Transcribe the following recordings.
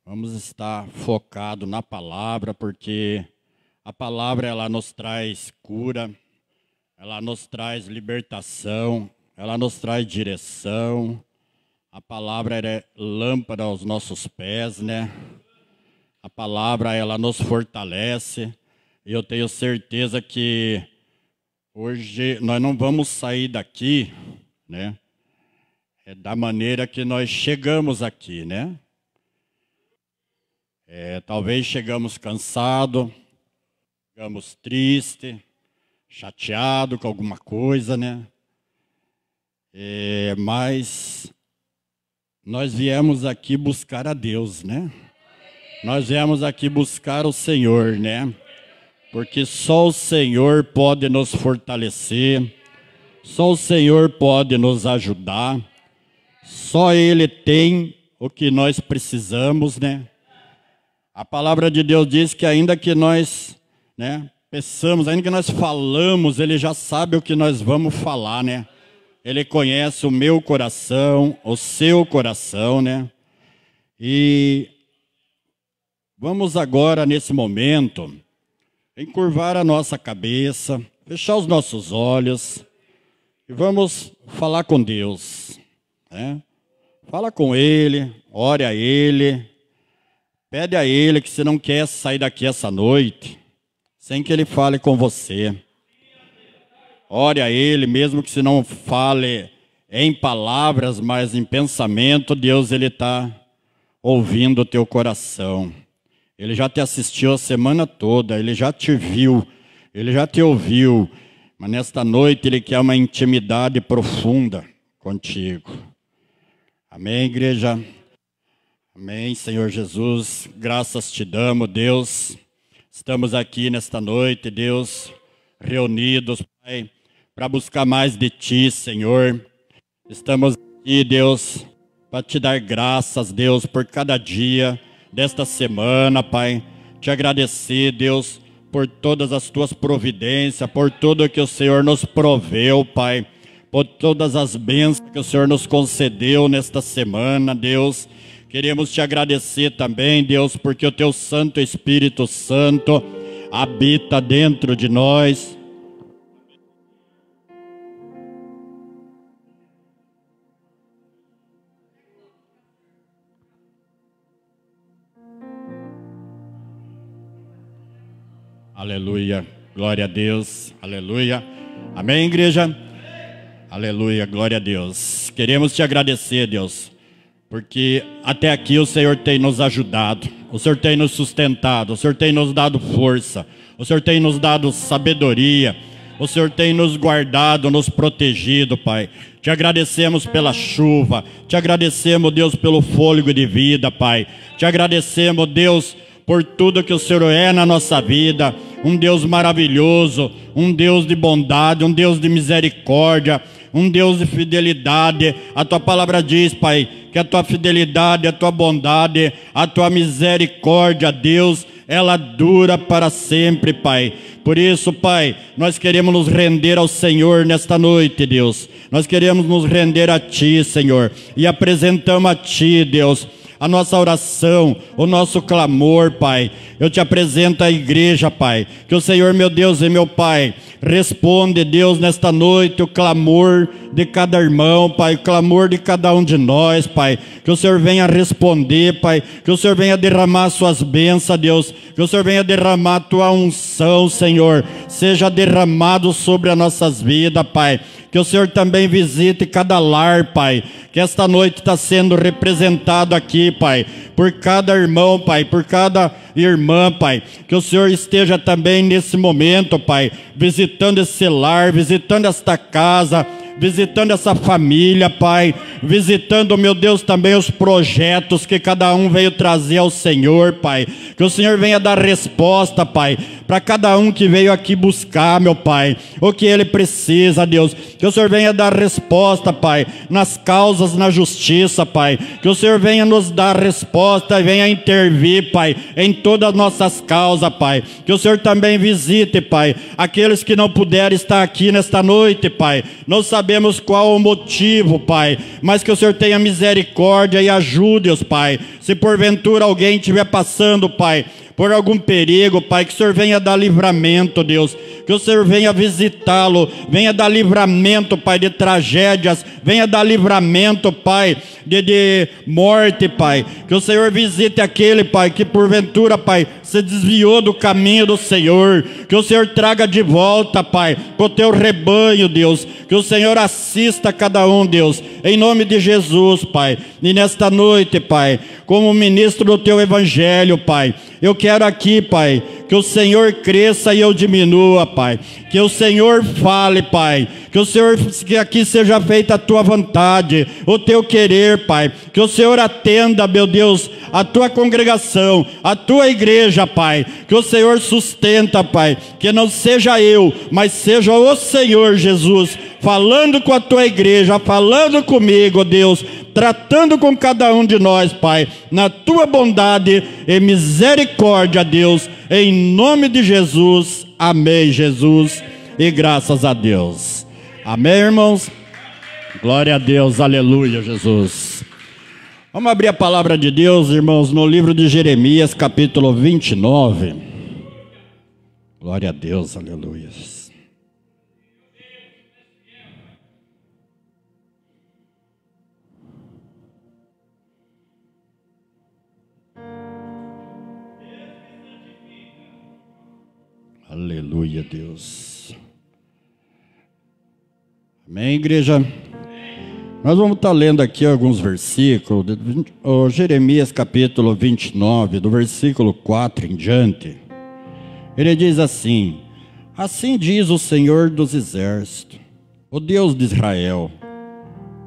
Vamos estar focado na palavra, porque a palavra ela nos traz cura, ela nos traz libertação, ela nos traz direção. A palavra é lâmpada aos nossos pés, né? A palavra ela nos fortalece. E eu tenho certeza que hoje nós não vamos sair daqui, né? Da maneira que nós chegamos aqui, né? Talvez chegamos cansados, chegamos tristes, chateados com alguma coisa, né? Mas nós viemos aqui buscar a Deus, né? Nós viemos aqui buscar o Senhor, né? Porque só o Senhor pode nos fortalecer, só o Senhor pode nos ajudar, só Ele tem o que nós precisamos, né? A palavra de Deus diz que ainda que nós, né, pensamos, ainda que nós falamos, Ele já sabe o que nós vamos falar, né? Ele conhece o meu coração, o seu coração, né? E vamos agora, nesse momento, encurvar a nossa cabeça, fechar os nossos olhos e vamos falar com Deus, né? Fala com Ele, ore a Ele. Pede a Ele que você não quer sair daqui essa noite sem que Ele fale com você. Ore a Ele, mesmo que você não fale em palavras, mas em pensamento, Deus Ele está ouvindo o teu coração. Ele já te assistiu a semana toda, Ele já te viu, Ele já te ouviu. Mas nesta noite Ele quer uma intimidade profunda contigo. Amém, igreja? Amém, Senhor Jesus, graças te damos, Deus. Estamos aqui nesta noite, Deus, reunidos, Pai, para buscar mais de Ti, Senhor. Estamos aqui, Deus, para te dar graças, Deus, por cada dia desta semana, Pai. Te agradecer, Deus, por todas as Tuas providências, por tudo que o Senhor nos proveu, Pai. Por todas as bênçãos que o Senhor nos concedeu nesta semana, Deus. Queremos te agradecer também, Deus, porque o teu Santo Espírito Santo habita dentro de nós. Aleluia, glória a Deus, aleluia. Amém, igreja? Aleluia, glória a Deus. Queremos te agradecer, Deus, porque até aqui o Senhor tem nos ajudado, o Senhor tem nos sustentado, o Senhor tem nos dado força, o Senhor tem nos dado sabedoria, o Senhor tem nos guardado, nos protegido, Pai. Te agradecemos pela chuva, te agradecemos, Deus, pelo fôlego de vida, Pai. Te agradecemos, Deus, por tudo que o Senhor é na nossa vida, um Deus maravilhoso, um Deus de bondade, um Deus de misericórdia, um Deus de fidelidade. A tua palavra diz, Pai, que a tua fidelidade, a tua bondade, a tua misericórdia, Deus, ela dura para sempre, Pai. Por isso, Pai, nós queremos nos render ao Senhor nesta noite, Deus. Nós queremos nos render a Ti, Senhor, e apresentamos a Ti, Deus, a nossa oração, o nosso clamor, Pai. Eu te apresento a igreja, Pai. Que o Senhor, meu Deus e meu Pai, responde, Deus, nesta noite o clamor de cada irmão, Pai, o clamor de cada um de nós, Pai. Que o Senhor venha responder, Pai. Que o Senhor venha derramar suas bênçãos, Deus. Que o Senhor venha derramar a tua unção, Senhor. Seja derramado sobre as nossas vidas, Pai. Que o Senhor também visite cada lar, Pai. Que esta noite está sendo representado aqui, Pai, por cada irmão, Pai, por cada irmã, Pai. Que o Senhor esteja também nesse momento, Pai, visitando esse lar, visitando esta casa, visitando essa família, Pai, visitando, meu Deus, também os projetos que cada um veio trazer ao Senhor, Pai. Que o Senhor venha dar resposta, Pai, para cada um que veio aqui buscar, meu Pai, o que ele precisa, Deus. Que o Senhor venha dar resposta, Pai, nas causas, na justiça, Pai. Que o Senhor venha nos dar resposta e venha intervir, Pai, em todas as nossas causas, Pai. Que o Senhor também visite, Pai, aqueles que não puderam estar aqui nesta noite, Pai. Não sabemos sabemos qual o motivo, Pai, mas que o Senhor tenha misericórdia e ajude-os, Pai. Se porventura alguém estiver passando, Pai, por algum perigo, Pai, que o Senhor venha dar livramento, Deus, que o Senhor venha visitá-lo, venha dar livramento, Pai, de tragédias, venha dar livramento, Pai, de morte, Pai, que o Senhor visite aquele, Pai, que porventura, Pai, se desviou do caminho do Senhor, que o Senhor traga de volta, Pai, com o teu rebanho, Deus, que o Senhor assista a cada um, Deus, em nome de Jesus, Pai, e nesta noite, Pai, como ministro do teu evangelho, Pai, eu quero aqui, Pai, que o Senhor cresça e eu diminua, Pai, que o Senhor fale, Pai, que aqui seja feita a tua vontade, o teu querer, Pai, que o Senhor atenda, meu Deus, a tua congregação, a tua igreja, Pai, que o Senhor sustenta, Pai, que não seja eu, mas seja o Senhor Jesus, falando com a tua igreja, falando comigo, Deus, tratando com cada um de nós, Pai, na tua bondade e misericórdia, Deus, em nome de Jesus, amém, Jesus, e graças a Deus, amém, irmãos, glória a Deus, aleluia, Jesus. Vamos abrir a palavra de Deus, irmãos, no livro de Jeremias, capítulo 29, glória a Deus, aleluia. Aleluia, Deus. Amém, igreja? Nós vamos estar lendo aqui alguns versículos, Jeremias capítulo 29, do versículo 4 em diante. Ele diz assim: assim diz o Senhor dos Exércitos, o Deus de Israel,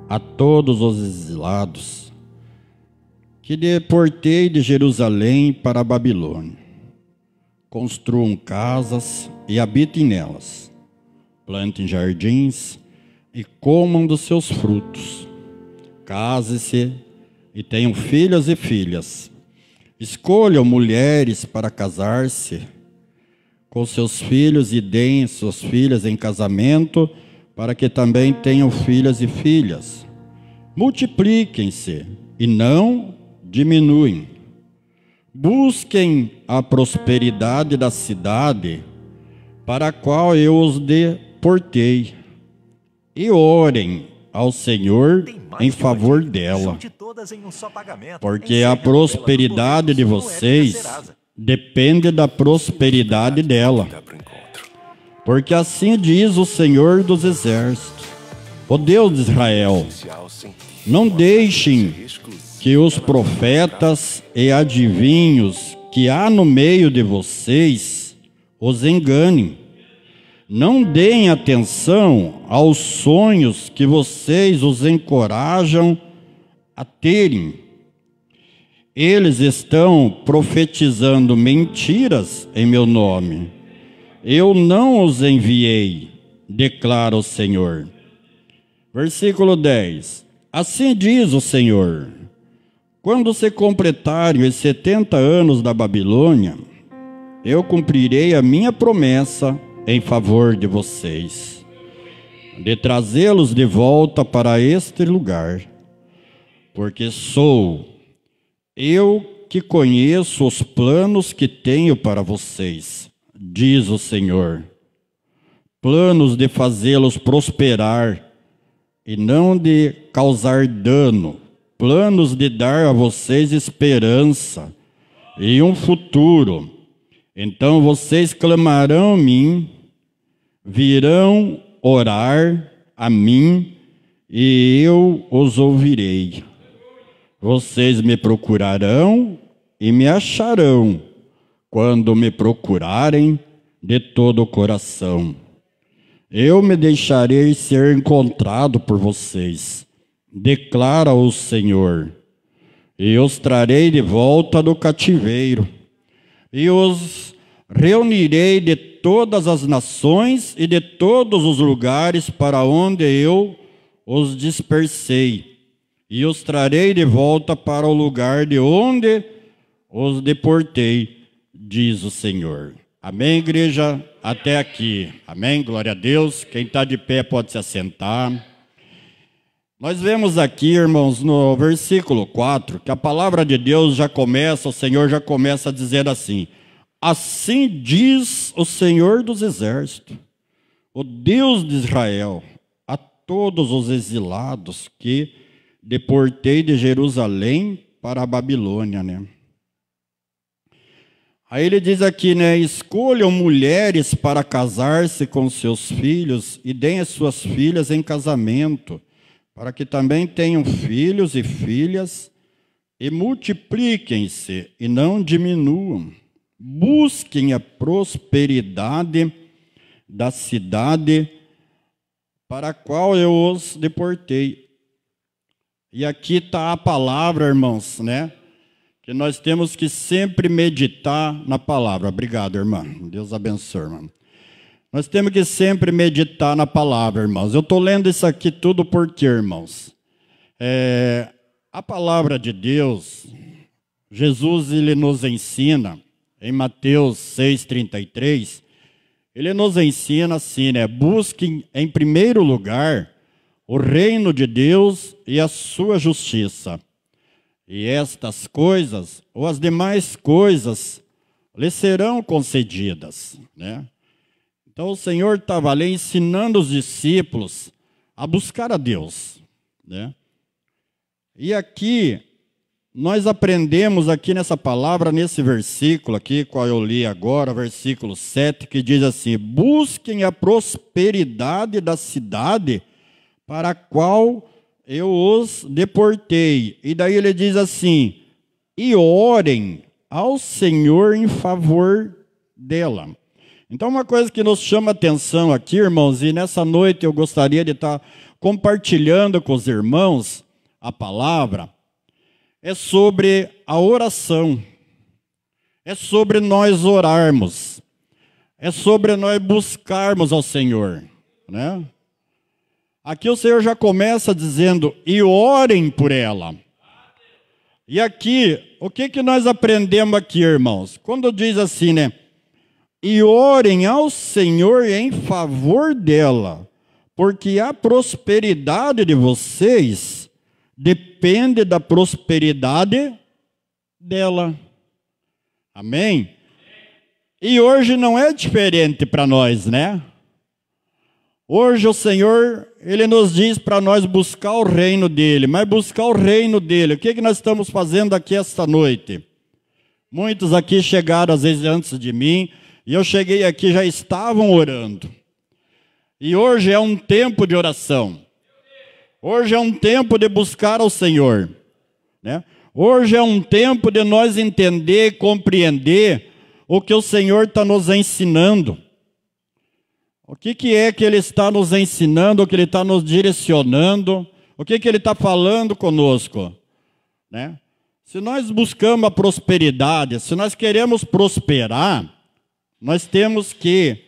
a todos os exilados, que deportei de Jerusalém para a Babilônia. Construam casas e habitem nelas, plantem jardins e comam dos seus frutos. Case-se e tenham filhos e filhas. Escolham mulheres para casar-se com seus filhos e deem suas filhas em casamento, para que também tenham filhas e filhas. Multipliquem-se e não diminuem. Busquem a prosperidade da cidade para a qual eu os deportei, e orem ao Senhor em favor dela, porque a prosperidade de vocês depende da prosperidade dela. Porque assim diz o Senhor dos Exércitos, o Deus de Israel: não deixem que os profetas e adivinhos que há no meio de vocês os enganem. Não deem atenção aos sonhos que vocês os encorajam a terem. Eles estão profetizando mentiras em meu nome. Eu não os enviei, declara o Senhor. Versículo 10. Assim diz o Senhor: quando se completarem os 70 anos da Babilônia, eu cumprirei a minha promessa em favor de vocês, de trazê-los de volta para este lugar, porque sou eu que conheço os planos que tenho para vocês, diz o Senhor, planos de fazê-los prosperar e não de causar dano, planos de dar a vocês esperança e um futuro. Então vocês clamarão a mim, virão orar a mim, e eu os ouvirei. Vocês me procurarão e me acharão, quando me procurarem de todo o coração. Eu me deixarei ser encontrado por vocês, declara o Senhor, e os trarei de volta do cativeiro, e os reunirei de todas as nações e de todos os lugares para onde eu os dispersei, e os trarei de volta para o lugar de onde os deportei, diz o Senhor. Amém, igreja? Até aqui. Amém? Glória a Deus. Quem está de pé pode se assentar. Nós vemos aqui, irmãos, no versículo 4, que a palavra de Deus já começa, o Senhor já começa dizendo assim: assim diz o Senhor dos Exércitos, o Deus de Israel, a todos os exilados que deportei de Jerusalém para a Babilônia, né? Aí ele diz aqui, né? Escolham mulheres para casar-se com seus filhos e deem as suas filhas em casamento, para que também tenham filhos e filhas, e multipliquem-se e não diminuam. Busquem a prosperidade da cidade para a qual eu os deportei. E aqui está a palavra, irmãos, né? Que nós temos que sempre meditar na palavra. Obrigado, irmã. Deus abençoe, irmã. Nós temos que sempre meditar na palavra, irmãos. Eu estou lendo isso aqui tudo porque, irmãos, a palavra de Deus, Jesus, ele nos ensina, em Mateus 6,33, ele nos ensina assim, né? Busquem em primeiro lugar o reino de Deus e a sua justiça. E estas coisas, ou as demais coisas, lhes serão concedidas, né? Então o Senhor estava ali ensinando os discípulos a buscar a Deus, né? E aqui, nós aprendemos aqui nessa palavra, nesse versículo aqui, qual eu li agora, versículo 7, que diz assim: busquem a prosperidade da cidade para a qual eu os deportei. E daí ele diz assim: e orem ao Senhor em favor dela. Então, uma coisa que nos chama atenção aqui, irmãos, e nessa noite eu gostaria de estar compartilhando com os irmãos a palavra, é sobre a oração, é sobre nós orarmos, é sobre nós buscarmos ao Senhor, né? Aqui o Senhor já começa dizendo: e orem por ela. E aqui, o que nós aprendemos aqui, irmãos? Quando diz assim, né? E orem ao Senhor em favor dela, porque a prosperidade de vocês depende da prosperidade dela. Amém? E hoje não é diferente para nós, né? Hoje o Senhor, Ele nos diz para nós buscar o reino dEle. Mas buscar o reino dEle, o que nós estamos fazendo aqui esta noite? Muitos aqui chegaram às vezes antes de mim, e eu cheguei aqui, já estavam orando. E hoje é um tempo de oração. Hoje é um tempo de buscar ao Senhor, né? Hoje é um tempo de nós entender, compreender o que o Senhor está nos ensinando. O que é que Ele está nos ensinando, o que Ele está nos direcionando, o que Ele está falando conosco, né? Se nós buscamos a prosperidade, se nós queremos prosperar, nós temos que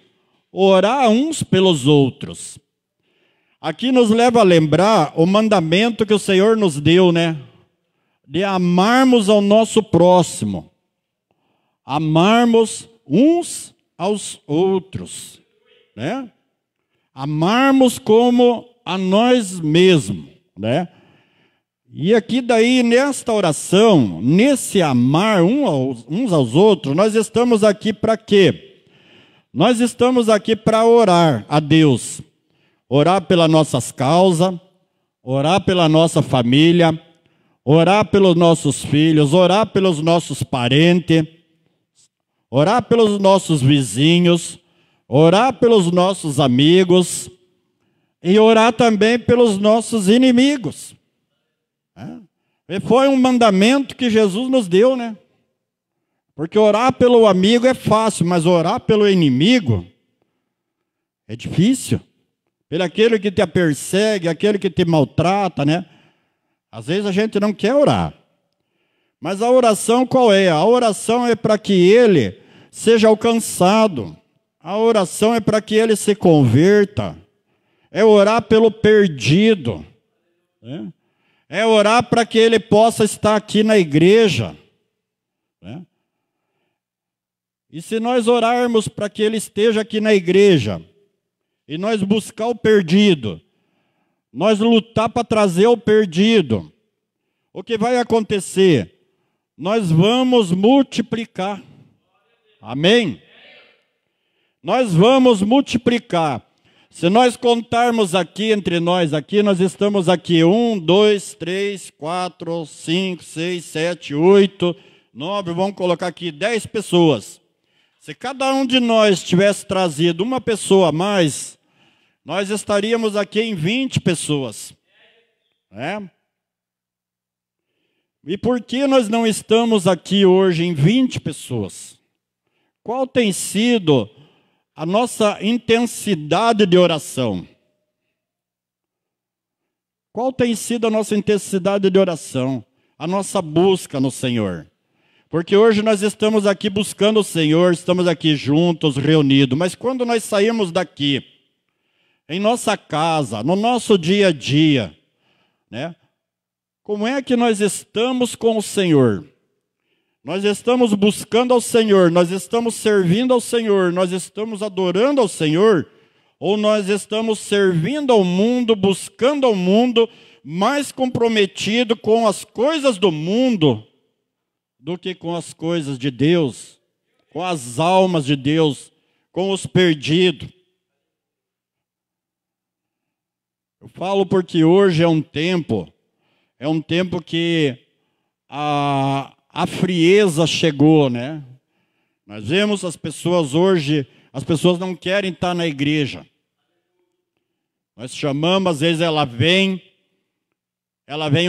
orar uns pelos outros. Aqui nos leva a lembrar o mandamento que o Senhor nos deu, né? De amarmos ao nosso próximo. Amarmos uns aos outros, né? Amarmos como a nós mesmos, né? E aqui daí, nesta oração, nesse amar uns aos outros, nós estamos aqui para quê? Nós estamos aqui para orar a Deus. Orar pelas nossas causas, orar pela nossa família, orar pelos nossos filhos, orar pelos nossos parentes, orar pelos nossos vizinhos, orar pelos nossos amigos e orar também pelos nossos inimigos. E foi um mandamento que Jesus nos deu, né? Porque orar pelo amigo é fácil, mas orar pelo inimigo é difícil. Pelo aquele que te persegue, aquele que te maltrata, né? Às vezes a gente não quer orar. Mas a oração qual é? A oração é para que ele seja alcançado. A oração é para que ele se converta. É orar pelo perdido, né? É orar para que ele possa estar aqui na igreja, né? E se nós orarmos para que ele esteja aqui na igreja, e nós buscar o perdido, nós lutar para trazer o perdido, o que vai acontecer? Nós vamos multiplicar. Amém? Nós vamos multiplicar. Se nós contarmos aqui entre nós, aqui nós estamos aqui 1, 2, 3, 4, 5, 6, 7, 8, 9, vamos colocar aqui 10 pessoas. Se cada um de nós tivesse trazido uma pessoa a mais, nós estaríamos aqui em 20 pessoas. Né? E por que nós não estamos aqui hoje em 20 pessoas? Qual tem sido a nossa intensidade de oração? Qual tem sido a nossa intensidade de oração? A nossa busca no Senhor? Porque hoje nós estamos aqui buscando o Senhor, estamos aqui juntos, reunidos. Mas quando nós saímos daqui, em nossa casa, no nosso dia a dia, né? Como é que nós estamos com o Senhor? Nós estamos buscando ao Senhor, nós estamos servindo ao Senhor, nós estamos adorando ao Senhor, ou nós estamos servindo ao mundo, buscando ao mundo, mais comprometido com as coisas do mundo do que com as coisas de Deus, com as almas de Deus, com os perdidos. Eu falo porque hoje é um tempo que a frieza chegou, né? Nós vemos as pessoas hoje, as pessoas não querem estar na igreja. Nós chamamos, às vezes ela vem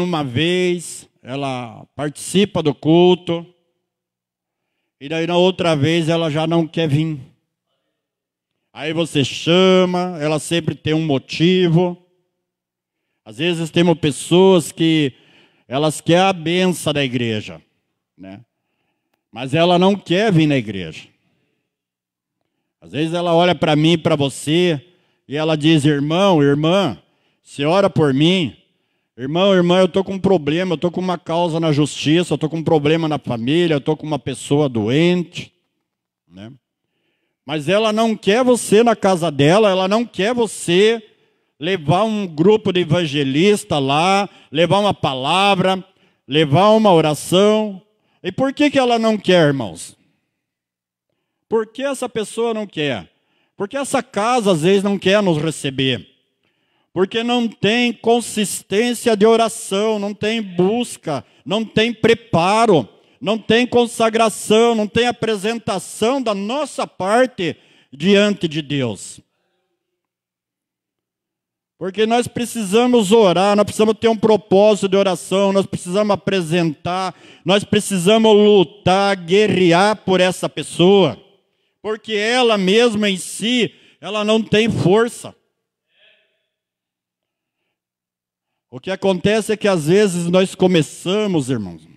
uma vez, ela participa do culto, e daí na outra vez ela já não quer vir. Aí você chama, ela sempre tem um motivo. Às vezes temos pessoas que elas querem a benção da igreja, né? Mas ela não quer vir na igreja. Às vezes ela olha para mim e para você e ela diz: irmão, irmã, você ora por mim? Irmão, irmã, eu estou com um problema, eu estou com uma causa na justiça, eu estou com um problema na família, eu estou com uma pessoa doente, né? Mas ela não quer você na casa dela, ela não quer você levar um grupo de evangelistas lá, levar uma palavra, levar uma oração. E por que ela não quer, irmãos? Por que essa pessoa não quer? Porque essa casa às vezes não quer nos receber. Porque não tem consistência de oração, não tem busca, não tem preparo, não tem consagração, não tem apresentação da nossa parte diante de Deus. Porque nós precisamos orar, nós precisamos ter um propósito de oração, nós precisamos apresentar, nós precisamos lutar, guerrear por essa pessoa. Porque ela mesma em si, ela não tem força. O que acontece é que às vezes nós começamos, irmãos,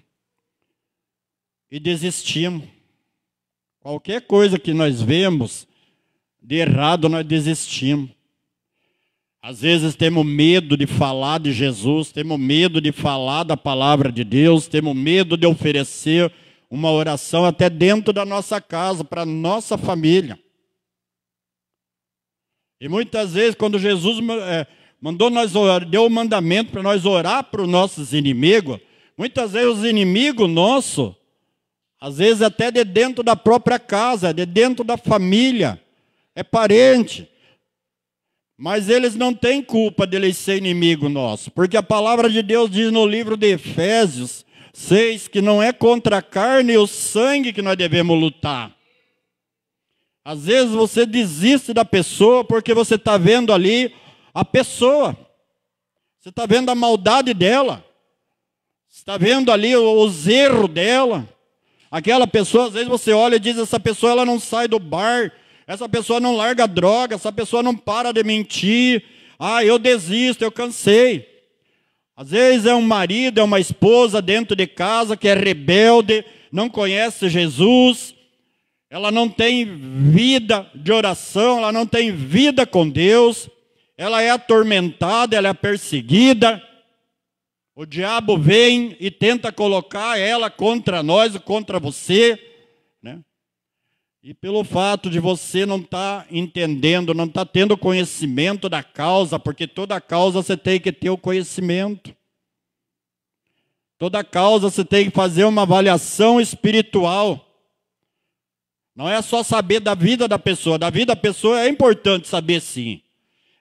e desistimos. Qualquer coisa que nós vemos de errado, nós desistimos. Às vezes temos medo de falar de Jesus, temos medo de falar da palavra de Deus, temos medo de oferecer uma oração até dentro da nossa casa, para a nossa família. E muitas vezes, quando Jesus mandou nós orar, deu o mandamento para nós orar para os nossos inimigos, muitas vezes os inimigos nossos, às vezes até de dentro da própria casa, de dentro da família, é parente. Mas eles não têm culpa de eles ser inimigo nosso, porque a palavra de Deus diz no livro de Efésios 6 que não é contra a carne e o sangue que nós devemos lutar. Às vezes você desiste da pessoa porque você está vendo ali a pessoa, você está vendo a maldade dela, você está vendo ali os erros dela. Aquela pessoa, às vezes você olha e diz: essa pessoa ela não sai do bar, essa pessoa não larga droga, essa pessoa não para de mentir. Ah, eu desisto, eu cansei. Às vezes é um marido, é uma esposa dentro de casa que é rebelde, não conhece Jesus, ela não tem vida de oração, ela não tem vida com Deus, ela é atormentada, ela é perseguida. O diabo vem e tenta colocar ela contra nós, contra você, né? E pelo fato de você não estar entendendo, não estar tendo conhecimento da causa, porque toda causa você tem que ter o conhecimento. Toda causa você tem que fazer uma avaliação espiritual. Não é só saber da vida da pessoa. Da vida da pessoa é importante saber, sim.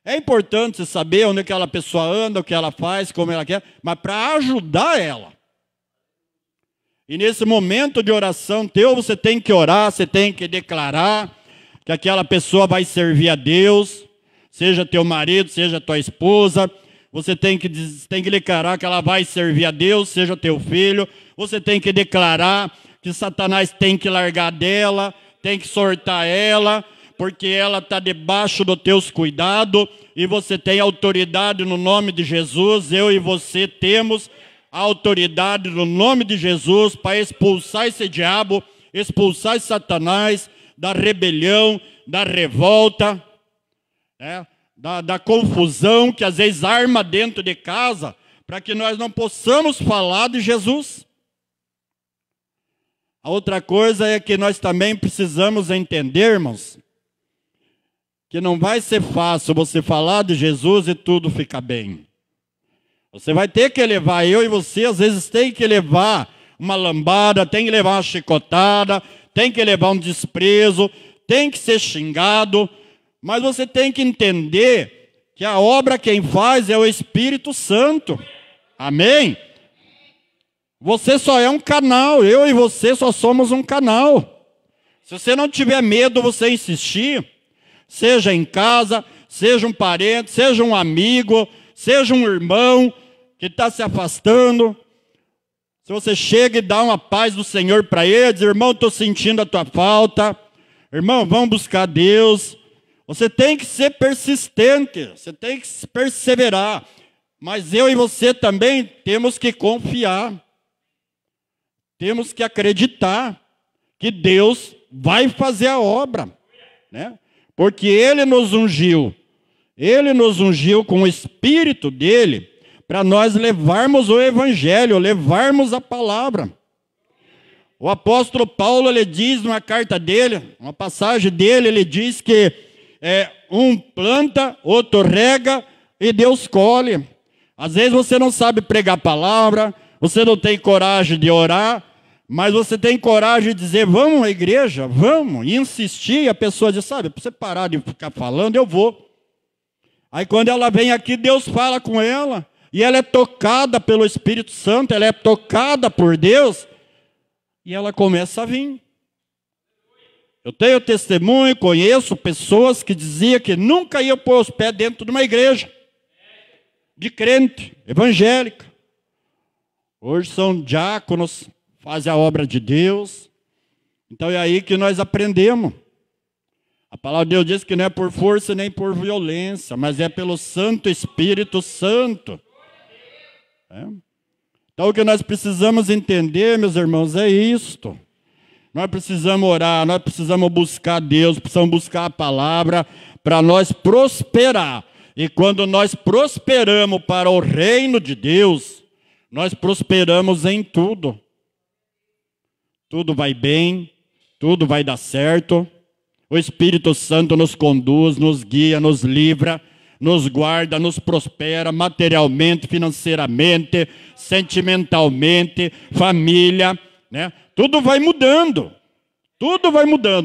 É importante saber onde aquela pessoa anda, o que ela faz, como ela quer, mas para ajudar ela. E nesse momento de oração teu, você tem que orar, você tem que declarar que aquela pessoa vai servir a Deus, seja teu marido, seja tua esposa. Você tem que declarar que ela vai servir a Deus, seja teu filho. Você tem que declarar que Satanás tem que largar dela, tem que soltar ela, porque ela está debaixo dos teus cuidados, e você tem autoridade no nome de Jesus. Eu e você temos a autoridade no nome de Jesus para expulsar esse diabo, expulsar esse Satanás da rebelião, da revolta, né? Da confusão que às vezes arma dentro de casa, para que nós não possamos falar de Jesus. A outra coisa é que nós também precisamos entender, irmãos, que não vai ser fácil você falar de Jesus e tudo ficar bem. Você vai ter que levar, eu e você, às vezes tem que levar uma lambada, tem que levar uma chicotada, tem que levar um desprezo, tem que ser xingado, mas você tem que entender que a obra quem faz é o Espírito Santo. Amém? Você só é um canal, eu e você só somos um canal. Se você não tiver medo, você insistir, seja em casa, seja um parente, seja um amigo, seja um irmão que está se afastando. Se você chega e dá uma paz do Senhor para ele, diz: irmão, estou sentindo a tua falta. Irmão, vamos buscar Deus. Você tem que ser persistente, você tem que perseverar. Mas eu e você também temos que confiar. Temos que acreditar que Deus vai fazer a obra, né? Porque Ele nos ungiu. Ele nos ungiu com o Espírito dEle para nós levarmos o Evangelho, levarmos a palavra. O apóstolo Paulo, ele diz numa carta dele, uma passagem dele, ele diz que um planta, outro rega e Deus colhe. Às vezes você não sabe pregar a palavra, você não tem coragem de orar, mas você tem coragem de dizer: vamos à igreja, vamos, e insistir. E a pessoa diz: sabe, para você parar de ficar falando, eu vou. Aí quando ela vem aqui, Deus fala com ela, e ela é tocada pelo Espírito Santo, ela é tocada por Deus, e ela começa a vir. Eu tenho testemunho, conheço pessoas que diziam que nunca iam pôr os pés dentro de uma igreja de crente, evangélica. Hoje são diáconos, fazem a obra de Deus. Então é aí que nós aprendemos. A palavra de Deus diz que não é por força nem por violência, mas é pelo Santo Espírito Santo. Então o que nós precisamos entender, meus irmãos, é isto. Nós precisamos orar, nós precisamos buscar Deus, precisamos buscar a palavra para nós prosperar. E quando nós prosperamos para o reino de Deus, nós prosperamos em tudo. Tudo vai bem, tudo vai dar certo. O Espírito Santo nos conduz, nos guia, nos livra, nos guarda, nos prospera materialmente, financeiramente, sentimentalmente, família, né? Tudo vai mudando,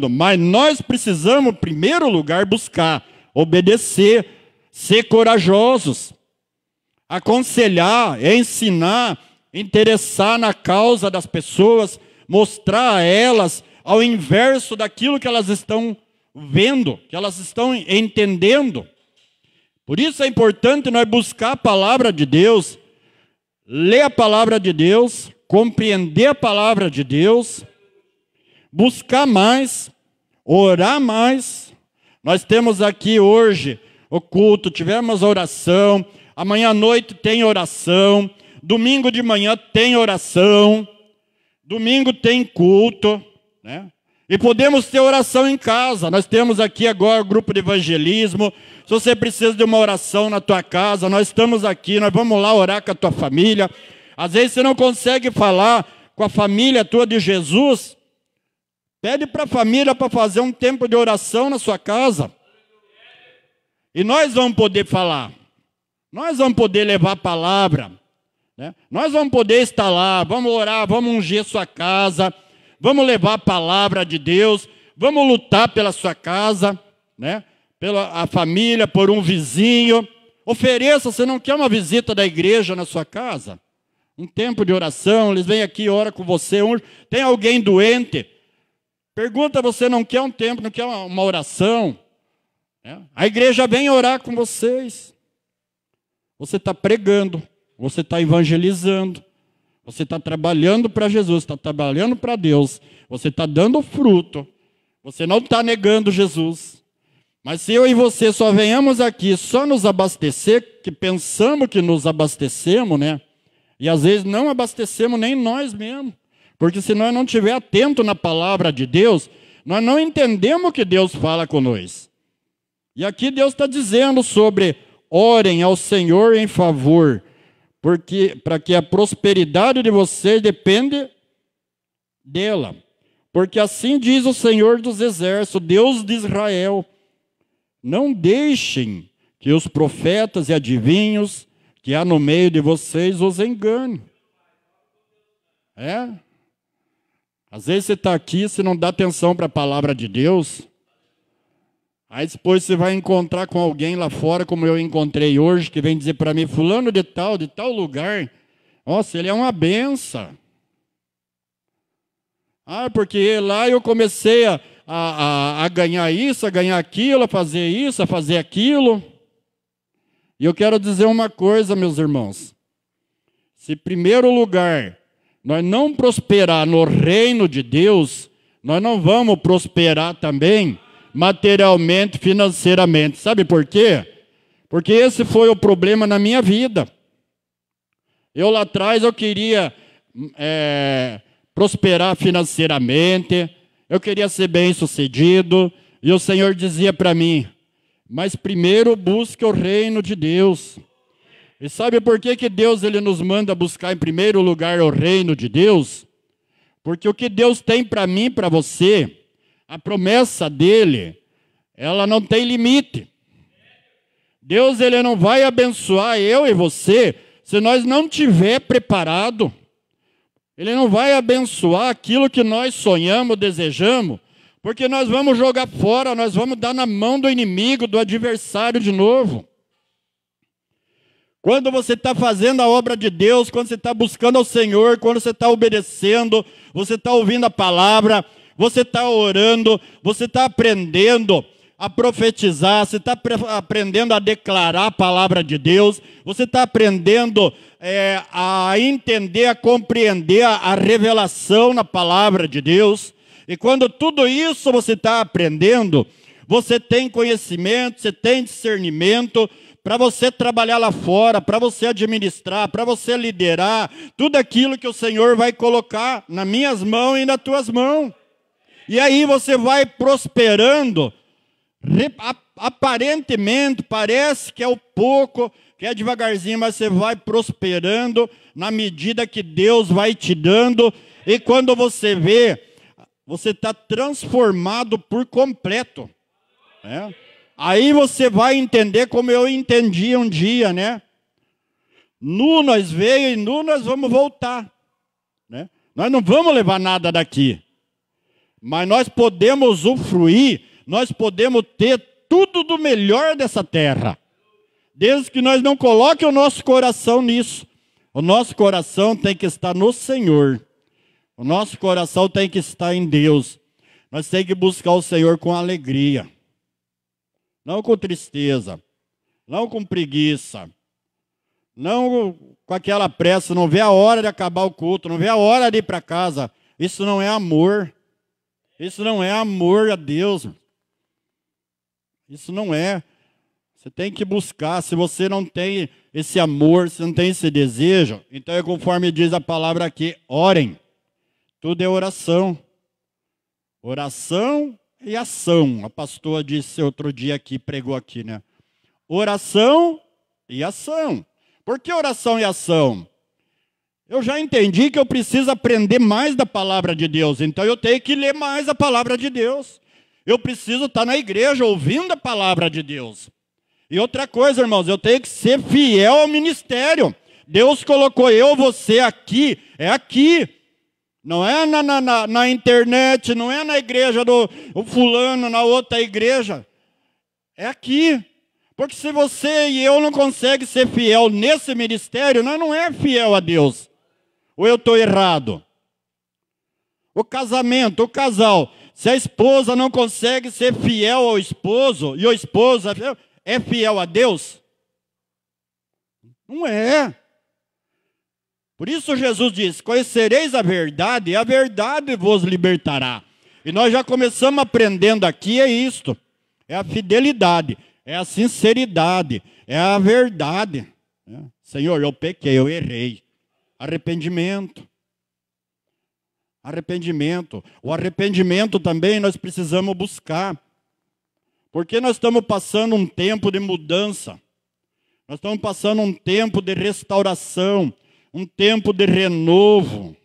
mas nós precisamos, em primeiro lugar, buscar, obedecer, ser corajosos, aconselhar, ensinar, interessar na causa das pessoas, mostrar a elas ao inverso daquilo que elas estão vendo, que elas estão entendendo. Por isso é importante nós buscar a palavra de Deus, ler a palavra de Deus, compreender a palavra de Deus, buscar mais, orar mais. Nós temos aqui hoje o culto, tivemos a oração, amanhã à noite tem oração, domingo de manhã tem oração, domingo tem culto, né? E podemos ter oração em casa. Nós temos aqui agora o grupo de evangelismo. Se você precisa de uma oração na tua casa, nós estamos aqui, nós vamos lá orar com a tua família. Às vezes você não consegue falar com a família tua de Jesus, Pede para a família para fazer um tempo de oração na sua casa. E nós vamos poder falar. Nós vamos poder levar a palavra. Né? Nós vamos poder estar lá, vamos orar, vamos ungir sua casa, vamos levar a palavra de Deus, vamos lutar pela sua casa, né? Pela a família, por um vizinho. Ofereça, você não quer uma visita da igreja na sua casa? Um tempo de oração, eles vêm aqui, oram com você. Tem alguém doente? Pergunta, você não quer um tempo, não quer uma oração? A igreja vem orar com vocês. Você está pregando, você está evangelizando, você está trabalhando para Jesus, está trabalhando para Deus, você está dando fruto, você não está negando Jesus. Mas se eu e você só venhamos aqui só nos abastecer, que pensamos que nos abastecemos, né? E às vezes não abastecemos nem nós mesmos. Porque se nós não estiver atento na palavra de Deus, nós não entendemos o que Deus fala conosco. E aqui Deus está dizendo sobre orem ao Senhor em favor, porque para que a prosperidade de vocês depende dela. Porque assim diz o Senhor dos Exércitos, Deus de Israel: não deixem que os profetas e adivinhos que há no meio de vocês os enganem. Às vezes você está aqui, você não dá atenção para a palavra de Deus. Aí depois você vai encontrar com alguém lá fora, como eu encontrei hoje, que vem dizer para mim, fulano de tal lugar, nossa, ele é uma benção. Porque lá eu comecei a ganhar isso, a ganhar aquilo, a fazer isso, a fazer aquilo. E eu quero dizer uma coisa, meus irmãos. Se em primeiro lugar nós não prosperar no reino de Deus, nós não vamos prosperar também materialmente, financeiramente. Sabe por quê? Porque esse foi o problema na minha vida. Eu lá atrás eu queria prosperar financeiramente, eu queria ser bem-sucedido, e o Senhor dizia para mim, mas primeiro busque o reino de Deus. E sabe por que Deus ele nos manda buscar em primeiro lugar o reino de Deus? Porque o que Deus tem para mim, para você, a promessa dele, ela não tem limite. Deus ele não vai abençoar eu e você se nós não tiver preparado. Ele não vai abençoar aquilo que nós sonhamos, desejamos, porque nós vamos jogar fora, nós vamos dar na mão do inimigo, do adversário de novo. Quando você está fazendo a obra de Deus, quando você está buscando ao Senhor, quando você está obedecendo, você está ouvindo a palavra, você está orando, você está aprendendo a profetizar, você está aprendendo a declarar a palavra de Deus, você está aprendendo a entender, a compreender a revelação na palavra de Deus. E quando tudo isso você está aprendendo, você tem conhecimento, você tem discernimento, para você trabalhar lá fora, para você administrar, para você liderar, tudo aquilo que o Senhor vai colocar nas minhas mãos e nas tuas mãos. E aí você vai prosperando, aparentemente parece que é o pouco, que é devagarzinho, mas você vai prosperando na medida que Deus vai te dando, e quando você vê, você está transformado por completo. Aí você vai entender como eu entendi um dia, né? Nu nós veio e nu nós vamos voltar, né? Nós não vamos levar nada daqui, mas nós podemos usufruir, nós podemos ter tudo do melhor dessa terra, desde que nós não coloquemos o nosso coração nisso. O nosso coração tem que estar no Senhor, o nosso coração tem que estar em Deus. Nós temos que buscar o Senhor com alegria, não com tristeza, não com preguiça, não com aquela pressa, não vê a hora de acabar o culto, não vê a hora de ir para casa. Isso não é amor. Isso não é amor a Deus. Isso não é. Você tem que buscar. Se você não tem esse amor, se não tem esse desejo, então é conforme diz a palavra aqui, orem. Tudo é oração. Oração e ação. A pastora disse outro dia aqui, pregou aqui, né? Oração e ação. Por que oração e ação? Eu já entendi que eu preciso aprender mais da palavra de Deus, então eu tenho que ler mais a palavra de Deus. Eu preciso estar na igreja ouvindo a palavra de Deus. E outra coisa, irmãos, eu tenho que ser fiel ao ministério. Deus colocou eu, você aqui, é aqui. Não é na internet, não é na igreja do fulano, na outra igreja. É aqui. Porque se você e eu não conseguem ser fiel nesse ministério, nós não é fiel a Deus. Ou eu estou errado? O casamento, o casal, se a esposa não consegue ser fiel ao esposo, e o esposo é fiel a Deus? Não é. Por isso Jesus diz, conhecereis a verdade, e a verdade vos libertará. E nós já começamos aprendendo aqui, é isto. É a fidelidade, é a sinceridade, é a verdade. Senhor, eu pequei, eu errei. Arrependimento. Arrependimento. O arrependimento também nós precisamos buscar. Porque nós estamos passando um tempo de mudança. Nós estamos passando um tempo de restauração. Um tempo de renovo.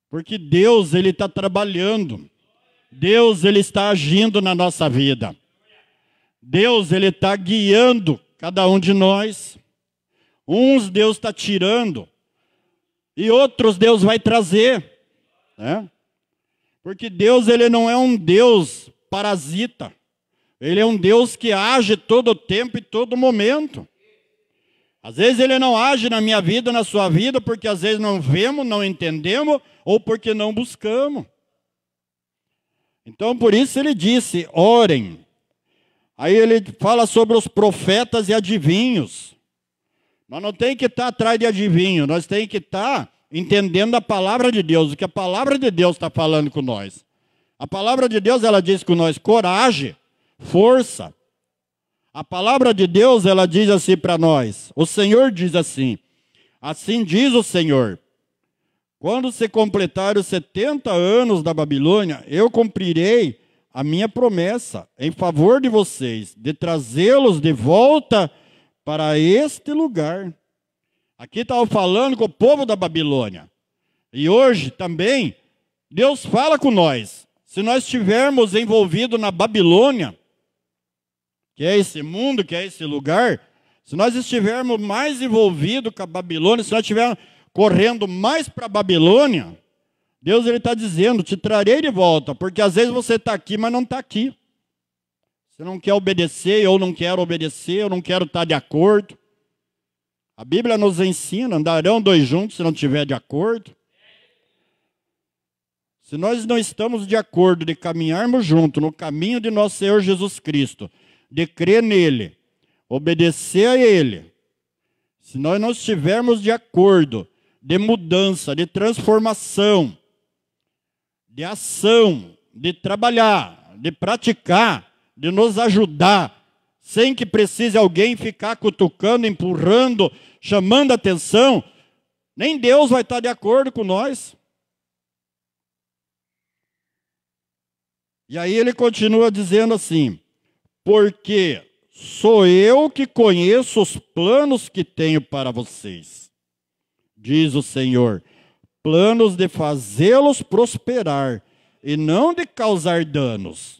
Porque Deus, Ele está trabalhando. Deus, Ele está agindo na nossa vida. Deus, Ele está guiando cada um de nós. Uns Deus está tirando e outros Deus vai trazer, né? Porque Deus, Ele não é um Deus parasita. Ele é um Deus que age todo o tempo e todo momento. Às vezes Ele não age na minha vida, na sua vida, porque às vezes não vemos, não entendemos, ou porque não buscamos. Então, por isso Ele disse, orem. Aí Ele fala sobre os profetas e adivinhos. Nós não temos que estar atrás de adivinho, nós temos que estar entendendo a palavra de Deus, o que a palavra de Deus está falando com nós. A palavra de Deus, ela diz com nós, coragem, força. A palavra de Deus, ela diz assim para nós, o Senhor diz assim diz o Senhor, quando se completar os 70 anos da Babilônia, eu cumprirei a minha promessa em favor de vocês, de trazê-los de volta para este lugar. Aqui estava falando com o povo da Babilônia. E hoje também, Deus fala com nós. Se nós estivermos envolvidos na Babilônia, que é esse mundo, que é esse lugar, se nós estivermos mais envolvidos com a Babilônia, se nós estivermos correndo mais para a Babilônia, Deus está dizendo, te trarei de volta, porque às vezes você está aqui, mas não está aqui. Você não quer obedecer, eu não quero obedecer, eu não quero estar de acordo. A Bíblia nos ensina, andarão dois juntos se não estiver de acordo. Se nós não estamos de acordo de caminharmos juntos no caminho de nosso Senhor Jesus Cristo, de crer nele, obedecer a ele, se nós não estivermos de acordo, de mudança, de transformação, de ação, de trabalhar, de praticar, de nos ajudar, sem que precise alguém ficar cutucando, empurrando, chamando a atenção, nem Deus vai estar de acordo com nós. E aí ele continua dizendo assim, porque sou eu que conheço os planos que tenho para vocês, diz o Senhor, planos de fazê-los prosperar e não de causar danos.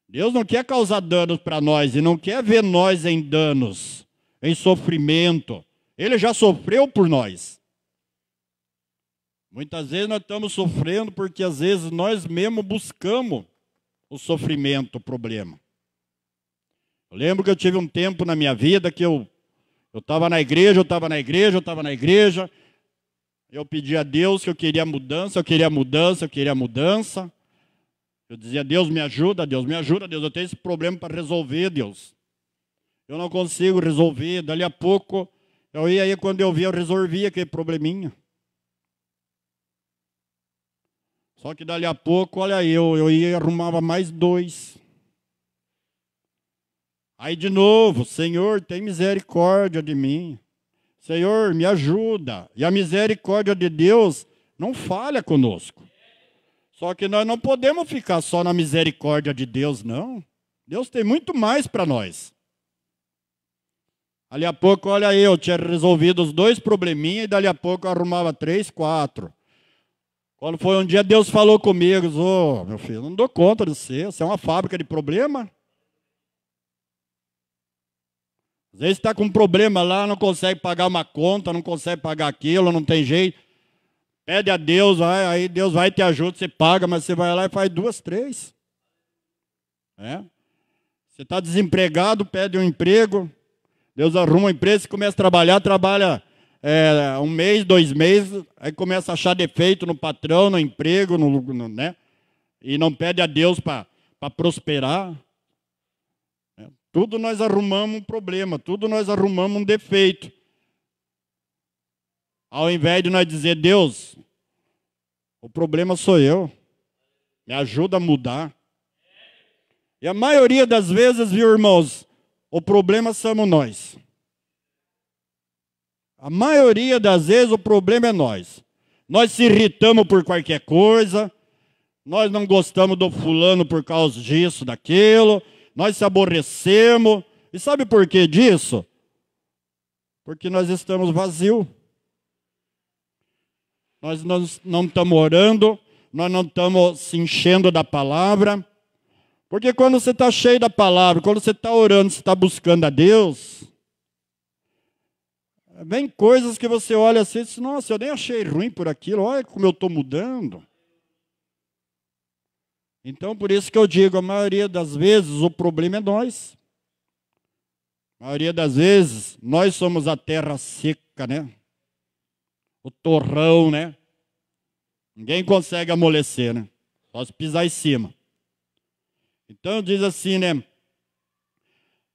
Deus não quer causar danos para nós e não quer ver nós em danos, em sofrimento. Ele já sofreu por nós. Muitas vezes nós estamos sofrendo porque às vezes nós mesmos buscamos o sofrimento, o problema. Eu lembro que eu tive um tempo na minha vida que eu estava na igreja, eu pedi a Deus que eu queria mudança, Eu dizia, Deus me ajuda, Deus, eu tenho esse problema para resolver, Deus. Eu não consigo resolver, dali a pouco, quando eu via, eu resolvia aquele probleminha. Só que dali a pouco, olha, eu ia e arrumava mais 2. Aí de novo, Senhor, tem misericórdia de mim. Senhor, me ajuda. E a misericórdia de Deus não falha conosco. Só que nós não podemos ficar só na misericórdia de Deus, não. Deus tem muito mais para nós. Ali a pouco, olha aí, eu tinha resolvido os 2 probleminhas e dali a pouco eu arrumava 3, 4. Quando foi um dia, Deus falou comigo, ô, meu filho, não dou conta de você é uma fábrica de problema. Às vezes está com um problema lá, não consegue pagar uma conta, não consegue pagar aquilo, não tem jeito. Pede a Deus, aí Deus vai e te ajuda, você paga, mas você vai lá e faz 2, 3. Você está desempregado, pede um emprego, Deus arruma um emprego, você começa a trabalha 1 mês, 2 meses, aí começa a achar defeito no patrão, no emprego, né? E não pede a Deus para prosperar. Tudo nós arrumamos um problema, tudo nós arrumamos um defeito. Ao invés de nós dizer, Deus, o problema sou eu, me ajuda a mudar. E a maioria das vezes, viu, irmãos, o problema somos nós. A maioria das vezes o problema é nós. Nós se irritamos por qualquer coisa, nós não gostamos do fulano por causa disso, daquilo, nós se aborrecemos. E sabe por que disso? Porque nós estamos vazios. Nós não estamos orando, nós não estamos se enchendo da palavra. Porque quando você está cheio da palavra, quando você está orando, você está buscando a Deus, vem coisas que você olha assim e diz, nossa, eu nem achei ruim por aquilo, olha como eu estou mudando. Então, por isso que eu digo, a maioria das vezes o problema é nós. A maioria das vezes, nós somos a terra seca, né? O torrão, né? Ninguém consegue amolecer, né? Só se pisar em cima. Então, diz assim, né?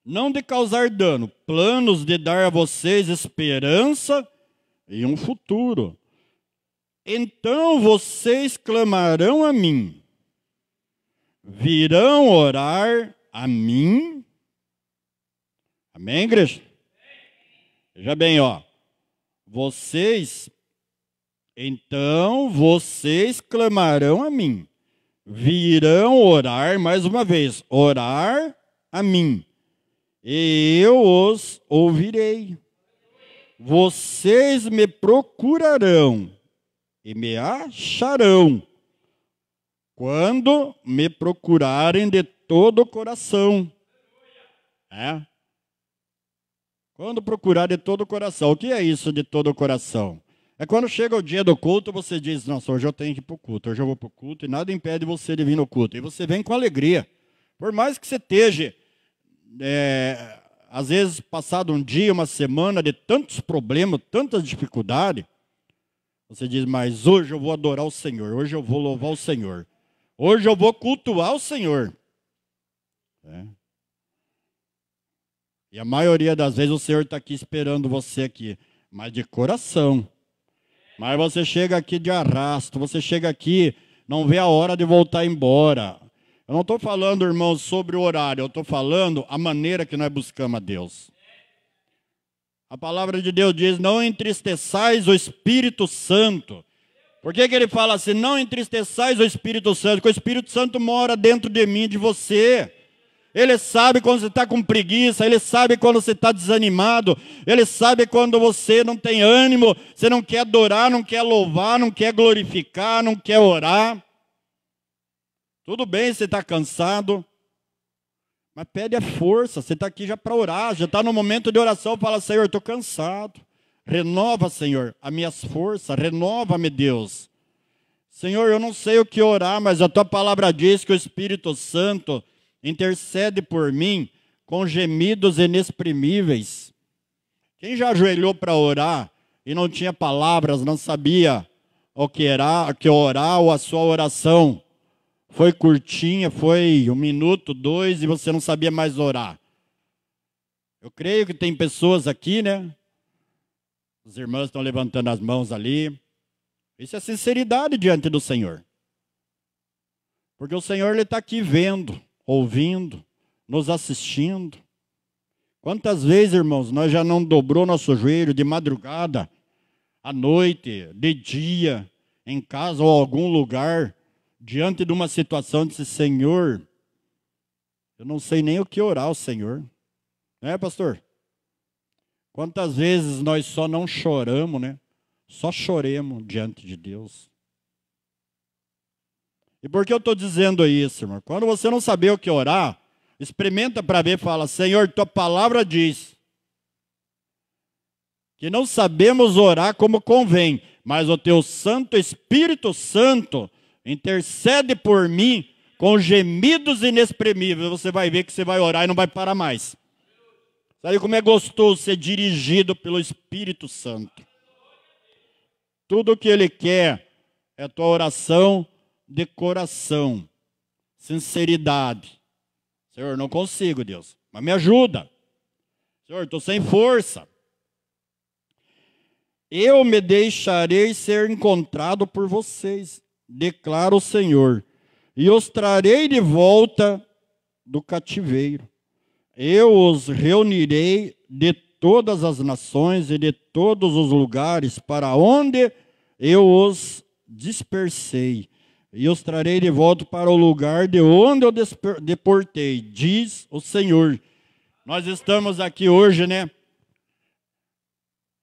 Não de causar dano, planos de dar a vocês esperança e um futuro. Então vocês clamarão a mim, virão orar a mim. Amém, igreja? Veja bem, ó. Então vocês clamarão a mim, virão orar, mais uma vez, orar a mim, e eu os ouvirei. Vocês me procurarão e me acharão, quando me procurarem de todo o coração. Quando procurar de todo o coração. O que é isso de todo o coração? É quando chega o dia do culto, você diz, nossa, hoje eu tenho que ir para o culto, hoje eu vou para o culto, e nada impede você de vir no culto. E você vem com alegria. Por mais que você esteja, às vezes, passado um dia, uma semana, de tantos problemas, tantas dificuldades, você diz, mas hoje eu vou adorar o Senhor, hoje eu vou louvar o Senhor, hoje eu vou cultuar o Senhor. E a maioria das vezes o Senhor está aqui esperando você aqui, mas de coração. Mas você chega aqui de arrasto, você chega aqui, não vê a hora de voltar embora. Eu não estou falando, irmãos, sobre o horário, eu estou falando a maneira que nós buscamos a Deus. A palavra de Deus diz, não entristeçais o Espírito Santo. Por que ele fala assim, não entristeçais o Espírito Santo? Porque o Espírito Santo mora dentro de mim, de você. Ele sabe quando você está com preguiça, Ele sabe quando você está desanimado, Ele sabe quando você não tem ânimo, você não quer adorar, não quer louvar, não quer glorificar, não quer orar. Tudo bem, você está cansado, mas pede a força, você está aqui já para orar, já está no momento de oração, fala, Senhor, estou cansado, renova, Senhor, as minhas forças, renova-me, Deus. Senhor, eu não sei o que orar, mas a Tua palavra diz que o Espírito Santo intercede por mim com gemidos inexprimíveis. Quem já ajoelhou para orar e não tinha palavras, não sabia o que orar ou a sua oração foi curtinha, foi 1 minuto, 2 e você não sabia mais orar? Eu creio que tem pessoas aqui, né? Os irmãos estão levantando as mãos ali. Isso é sinceridade diante do Senhor. Porque o Senhor Ele está aqui vendo, ouvindo, nos assistindo. Quantas vezes, irmãos, nós já não dobrou nosso joelho de madrugada, à noite, de dia, em casa ou algum lugar, diante de uma situação, disse, Senhor, eu não sei nem o que orar ao Senhor. Não é, pastor? Quantas vezes nós só não choramos, né? Só choremos diante de Deus. E por que eu estou dizendo isso, irmão? Quando você não saber o que orar, experimenta para ver e fala: Senhor, tua palavra diz que não sabemos orar como convém, mas o teu Santo Espírito Santo intercede por mim com gemidos inexprimíveis. Você vai ver que você vai orar e não vai parar mais. Sabe como é gostoso ser dirigido pelo Espírito Santo? Tudo o que Ele quer é a tua oração de coração, sinceridade. Senhor, não consigo, Deus, mas me ajuda. Senhor, estou sem força. Eu me deixarei ser encontrado por vocês, declara o Senhor, e os trarei de volta do cativeiro. Eu os reunirei de todas as nações e de todos os lugares para onde eu os dispersei, e os trarei de volta para o lugar de onde eu deportei, diz o Senhor. Nós estamos aqui hoje, né?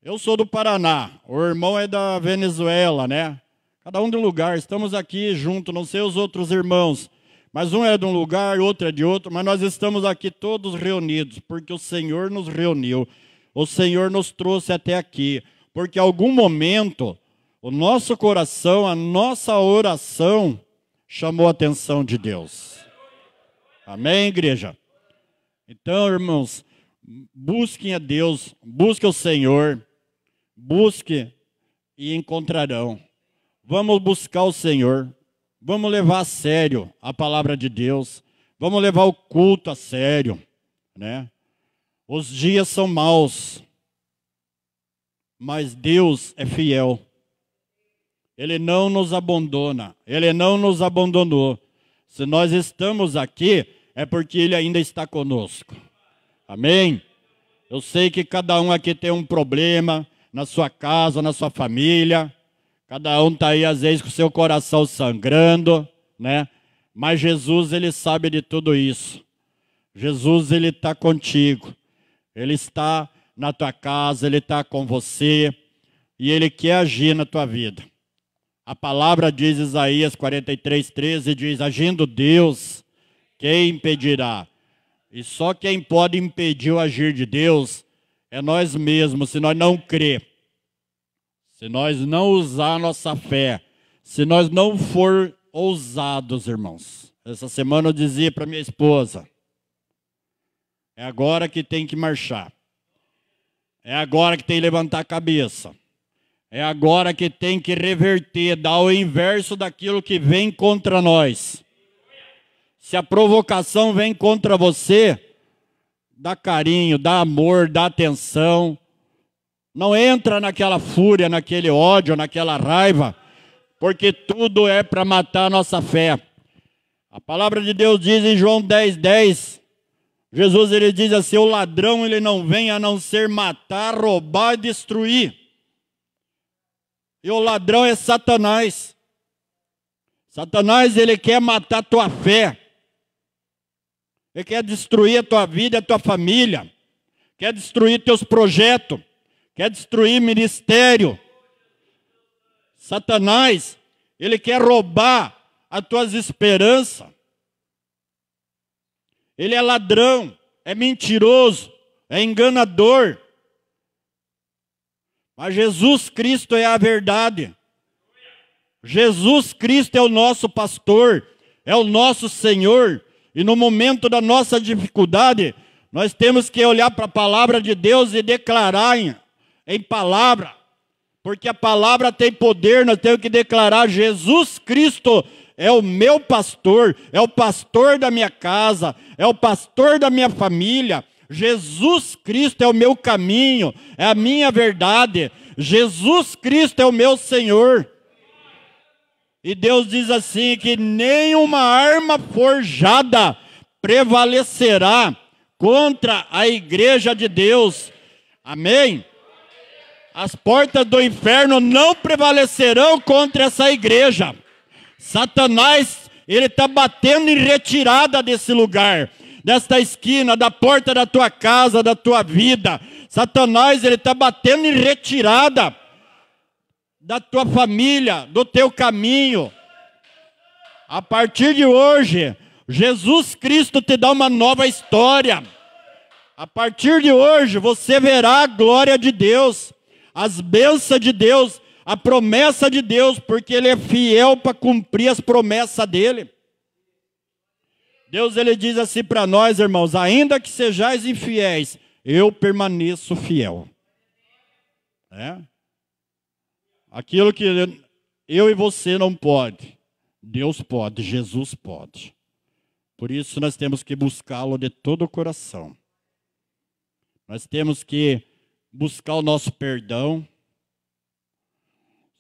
Eu sou do Paraná, o irmão é da Venezuela, né? Cada um de um lugar, estamos aqui juntos, não sei os outros irmãos, mas um é de um lugar, outro é de outro, mas nós estamos aqui todos reunidos, porque o Senhor nos reuniu, o Senhor nos trouxe até aqui, porque em algum momento o nosso coração, a nossa oração chamou a atenção de Deus. Amém, igreja? Então, irmãos, busquem a Deus, busquem o Senhor, busque e encontrarão. Vamos buscar o Senhor, vamos levar a sério a palavra de Deus, vamos levar o culto a sério, né? Os dias são maus, mas Deus é fiel. Ele não nos abandona, Ele não nos abandonou. Se nós estamos aqui, é porque Ele ainda está conosco. Amém? Eu sei que cada um aqui tem um problema na sua casa, na sua família. Cada um está aí, às vezes, com o seu coração sangrando, né? Mas Jesus, Ele sabe de tudo isso. Jesus, Ele está contigo. Ele está na tua casa, Ele está com você. E Ele quer agir na tua vida. A palavra diz, Isaías 43:13, diz: agindo Deus, quem impedirá? E só quem pode impedir o agir de Deus é nós mesmos, se nós não crer. Se nós não usar a nossa fé, se nós não for ousados, irmãos. Essa semana eu dizia para minha esposa: é agora que tem que marchar. É agora que tem que levantar a cabeça. É agora que tem que reverter, dar o inverso daquilo que vem contra nós. Se a provocação vem contra você, dá carinho, dá amor, dá atenção. Não entra naquela fúria, naquele ódio, naquela raiva, porque tudo é para matar a nossa fé. A palavra de Deus diz em João 10:10, Jesus ele diz assim: o ladrão ele não vem a não ser matar, roubar e destruir. E o ladrão é Satanás. Satanás ele quer matar a tua fé. Ele quer destruir a tua vida, a tua família. Quer destruir teus projetos. Quer destruir ministério. Satanás, ele quer roubar as tuas esperanças. Ele é ladrão, é mentiroso, é enganador. Mas Jesus Cristo é a verdade. Jesus Cristo é o nosso pastor, é o nosso Senhor. E no momento da nossa dificuldade, nós temos que olhar para a palavra de Deus e declarar em palavra, porque a palavra tem poder. Nós temos que declarar: Jesus Cristo é o meu pastor, é o pastor da minha casa, é o pastor da minha família. Jesus Cristo é o meu caminho, é a minha verdade. Jesus Cristo é o meu Senhor. E Deus diz assim, que nenhuma arma forjada prevalecerá contra a igreja de Deus. Amém? As portas do inferno não prevalecerão contra essa igreja. Satanás, ele está batendo em retirada desse lugar, desta esquina, da porta da tua casa, da tua vida. Satanás, ele está batendo em retirada da tua família, do teu caminho. A partir de hoje, Jesus Cristo te dá uma nova história. A partir de hoje, você verá a glória de Deus, as bênçãos de Deus, a promessa de Deus, porque Ele é fiel para cumprir as promessas dEle. Deus, Ele diz assim para nós, irmãos, ainda que sejais infiéis, eu permaneço fiel. Aquilo que eu e você não pode, Deus pode, Jesus pode. Por isso nós temos que buscá-lo de todo o coração. Nós temos que buscar o nosso perdão.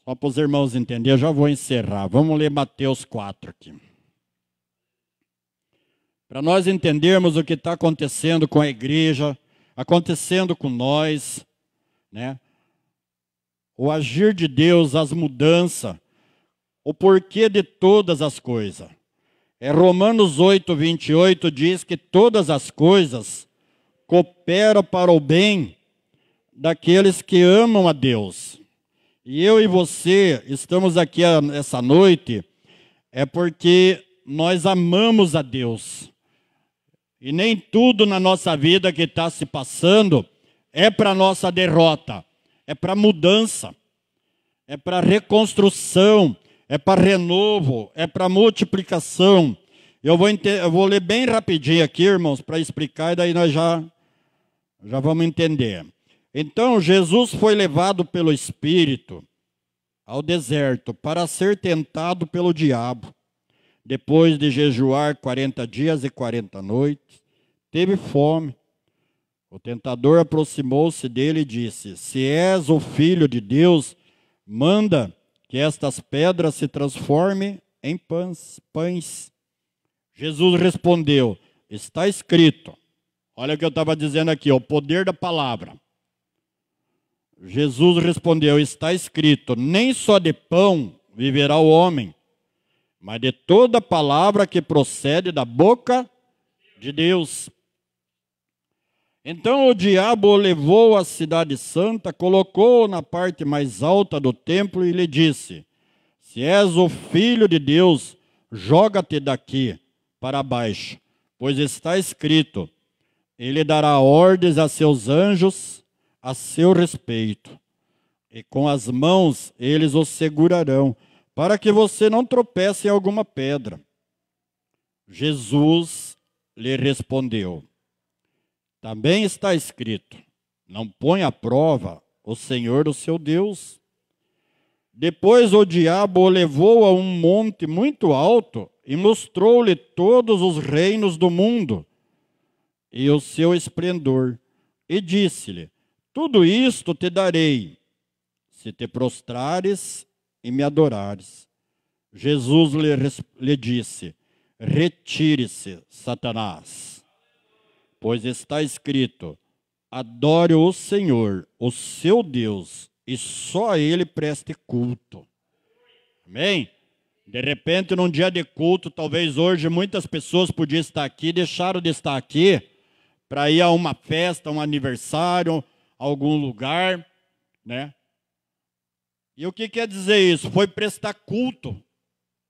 Só para os irmãos entenderem, eu já vou encerrar. Vamos ler Mateus 4 aqui. Para nós entendermos o que está acontecendo com a igreja, acontecendo com nós, né? O agir de Deus, as mudanças, o porquê de todas as coisas. Romanos 8, 28 diz que todas as coisas cooperam para o bem daqueles que amam a Deus. E eu e você estamos aqui essa noite porque nós amamos a Deus. E nem tudo na nossa vida que está se passando é para nossa derrota, é para mudança, é para reconstrução, é para renovo, é para multiplicação. Eu vou ler bem rapidinho aqui, irmãos, para explicar, e daí nós já vamos entender. Então, Jesus foi levado pelo Espírito ao deserto para ser tentado pelo diabo. Depois de jejuar 40 dias e 40 noites, teve fome. O tentador aproximou-se dele e disse: se és o Filho de Deus, manda que estas pedras se transformem em pães. Jesus respondeu: está escrito. Olha o que eu estava dizendo aqui, o poder da palavra. Jesus respondeu: está escrito, nem só de pão viverá o homem, mas de toda palavra que procede da boca de Deus. Então o diabo o levou à cidade santa, colocou-o na parte mais alta do templo e lhe disse: se és o Filho de Deus, joga-te daqui para baixo, pois está escrito, ele dará ordens a seus anjos a seu respeito, e com as mãos eles o segurarão, para que você não tropece em alguma pedra. Jesus lhe respondeu: também está escrito, não ponha à prova o Senhor, o seu Deus. Depois o diabo o levou a um monte muito alto e mostrou-lhe todos os reinos do mundo e o seu esplendor. E disse-lhe: tudo isto te darei, se te prostrares e me adorares. Jesus lhe disse: retire-se, Satanás, pois está escrito, adore o Senhor, o seu Deus, e só a Ele preste culto. Amém? De repente, num dia de culto, talvez hoje muitas pessoas podiam estar aqui, deixaram de estar aqui para ir a uma festa, um aniversário, algum lugar, né? E o que quer dizer isso? Foi prestar culto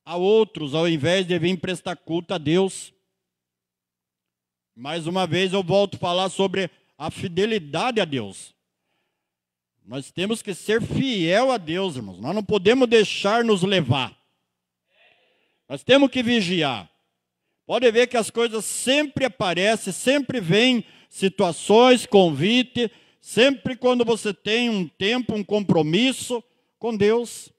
a outros, ao invés de vir prestar culto a Deus. Mais uma vez eu volto a falar sobre a fidelidade a Deus. Nós temos que ser fiel a Deus, irmãos. Nós não podemos deixar nos levar. Nós temos que vigiar. Pode ver que as coisas sempre aparecem, sempre vêm situações, convite, sempre quando você tem um tempo, um compromisso com Deus.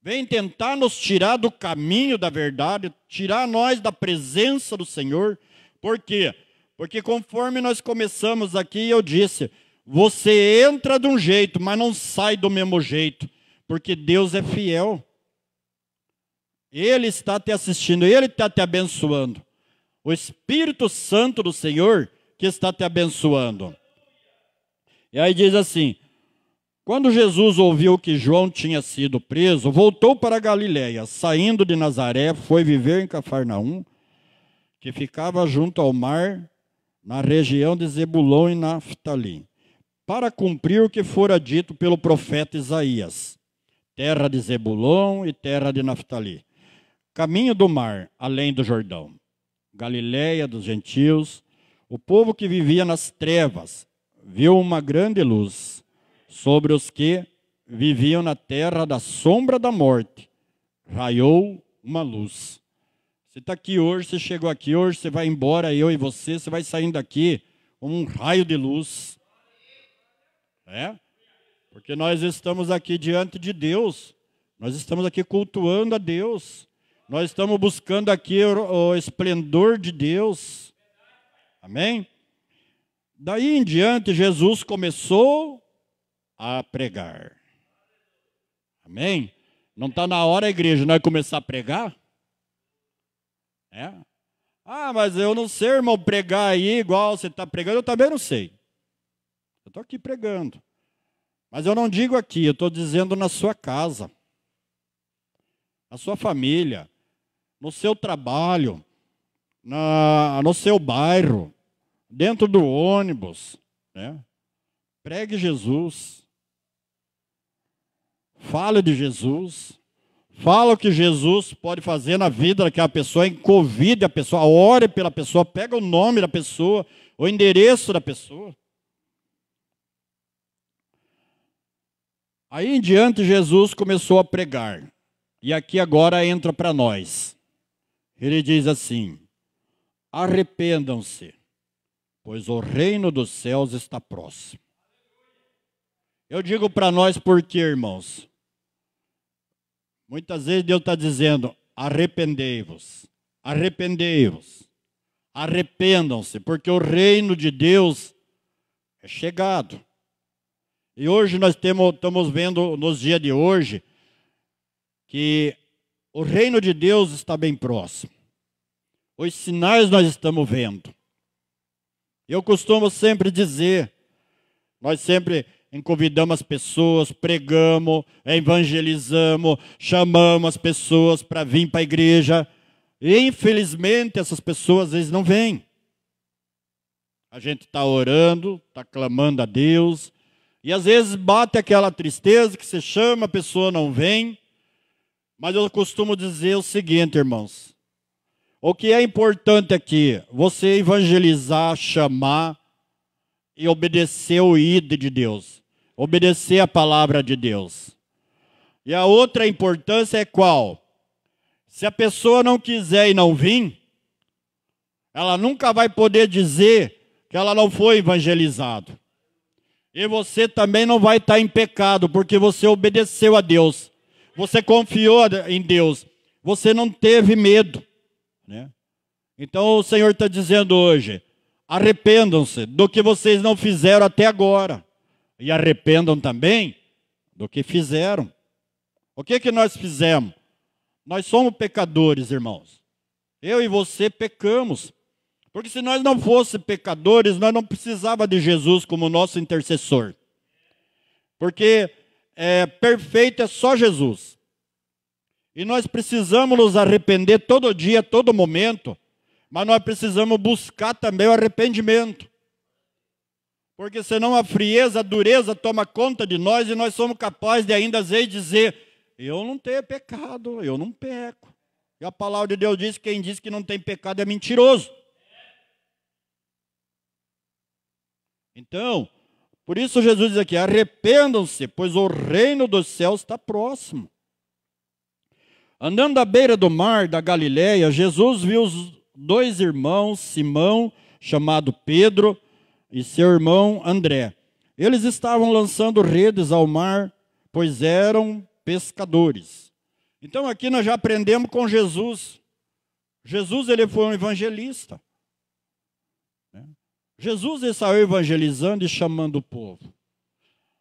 Vem tentar nos tirar do caminho da verdade, tirar nós da presença do Senhor. Por quê? Porque conforme nós começamos aqui, eu disse, você entra de um jeito, mas não sai do mesmo jeito, porque Deus é fiel. Ele está te assistindo, Ele está te abençoando. O Espírito Santo do Senhor que está te abençoando. E aí diz assim, quando Jesus ouviu que João tinha sido preso, voltou para Galiléia, saindo de Nazaré, foi viver em Cafarnaum, que ficava junto ao mar, na região de Zebulon e Naftali, para cumprir o que fora dito pelo profeta Isaías: terra de Zebulon e terra de Naftali, caminho do mar, além do Jordão, Galileia dos gentios. O povo que vivia nas trevas viu uma grande luz. Sobre os que viviam na terra da sombra da morte, raiou uma luz. Você está aqui hoje, você chegou aqui hoje, você vai embora, eu e você vai saindo daqui como um raio de luz. Porque nós estamos aqui diante de Deus, nós estamos aqui cultuando a Deus, nós estamos buscando aqui o esplendor de Deus. Amém? Daí em diante, Jesus começou a pregar. Amém? Não está na hora, igreja, nós começar a pregar? Mas eu não sei, irmão, pregar aí igual você está pregando, eu também não sei. Eu estou aqui pregando. Mas eu não digo aqui, eu estou dizendo na sua casa, na sua família, no seu trabalho, no seu bairro, dentro do ônibus. Pregue Jesus. Fale de Jesus. Fala o que Jesus pode fazer na vida daquela pessoa, convide a pessoa, ore pela pessoa, pega o nome da pessoa, o endereço da pessoa. Aí em diante Jesus começou a pregar. E aqui agora entra para nós. Ele diz assim: arrependam-se, pois o reino dos céus está próximo. Eu digo para nós porque, irmãos, muitas vezes Deus está dizendo: arrependei-vos, arrependei-vos, arrependam-se, porque o reino de Deus é chegado. E hoje nós estamos vendo, nos dias de hoje, que o reino de Deus está bem próximo. Os sinais nós estamos vendo. Eu costumo sempre dizer, nós sempre convidamos as pessoas, pregamos, evangelizamos, chamamos as pessoas para vir para a igreja. E infelizmente essas pessoas às vezes não vêm. A gente está orando, está clamando a Deus. E às vezes bate aquela tristeza que você chama, a pessoa não vem. Mas eu costumo dizer o seguinte, irmãos. O que é importante aqui, você evangelizar, chamar e obedecer o ID de Deus. Obedecer a palavra de Deus. E a outra importância é qual? Se a pessoa não quiser e não vir, ela nunca vai poder dizer que ela não foi evangelizado. E você também não vai estar em pecado, porque você obedeceu a Deus. Você confiou em Deus. Você não teve medo. Então o Senhor está dizendo hoje: arrependam-se do que vocês não fizeram até agora. E arrependam também do que fizeram. O que nós fizemos? Nós somos pecadores, irmãos. Eu e você pecamos. Porque se nós não fôssemos pecadores, nós não precisávamos de Jesus como nosso intercessor. Porque perfeito é só Jesus. E nós precisamos nos arrepender todo dia, todo momento. Mas nós precisamos buscar também o arrependimento. Porque senão a frieza, a dureza toma conta de nós e nós somos capazes de ainda às vezes dizer: eu não tenho pecado, eu não peco. E a palavra de Deus diz que quem diz que não tem pecado é mentiroso. Então, por isso Jesus diz aqui: arrependam-se, pois o reino dos céus está próximo. Andando à beira do mar da Galileia, Jesus viu os dois irmãos, Simão, chamado Pedro, e seu irmão André. Eles estavam lançando redes ao mar, pois eram pescadores. Então aqui nós já aprendemos com Jesus. Jesus, ele foi um evangelista. Jesus, ele saiu evangelizando e chamando o povo.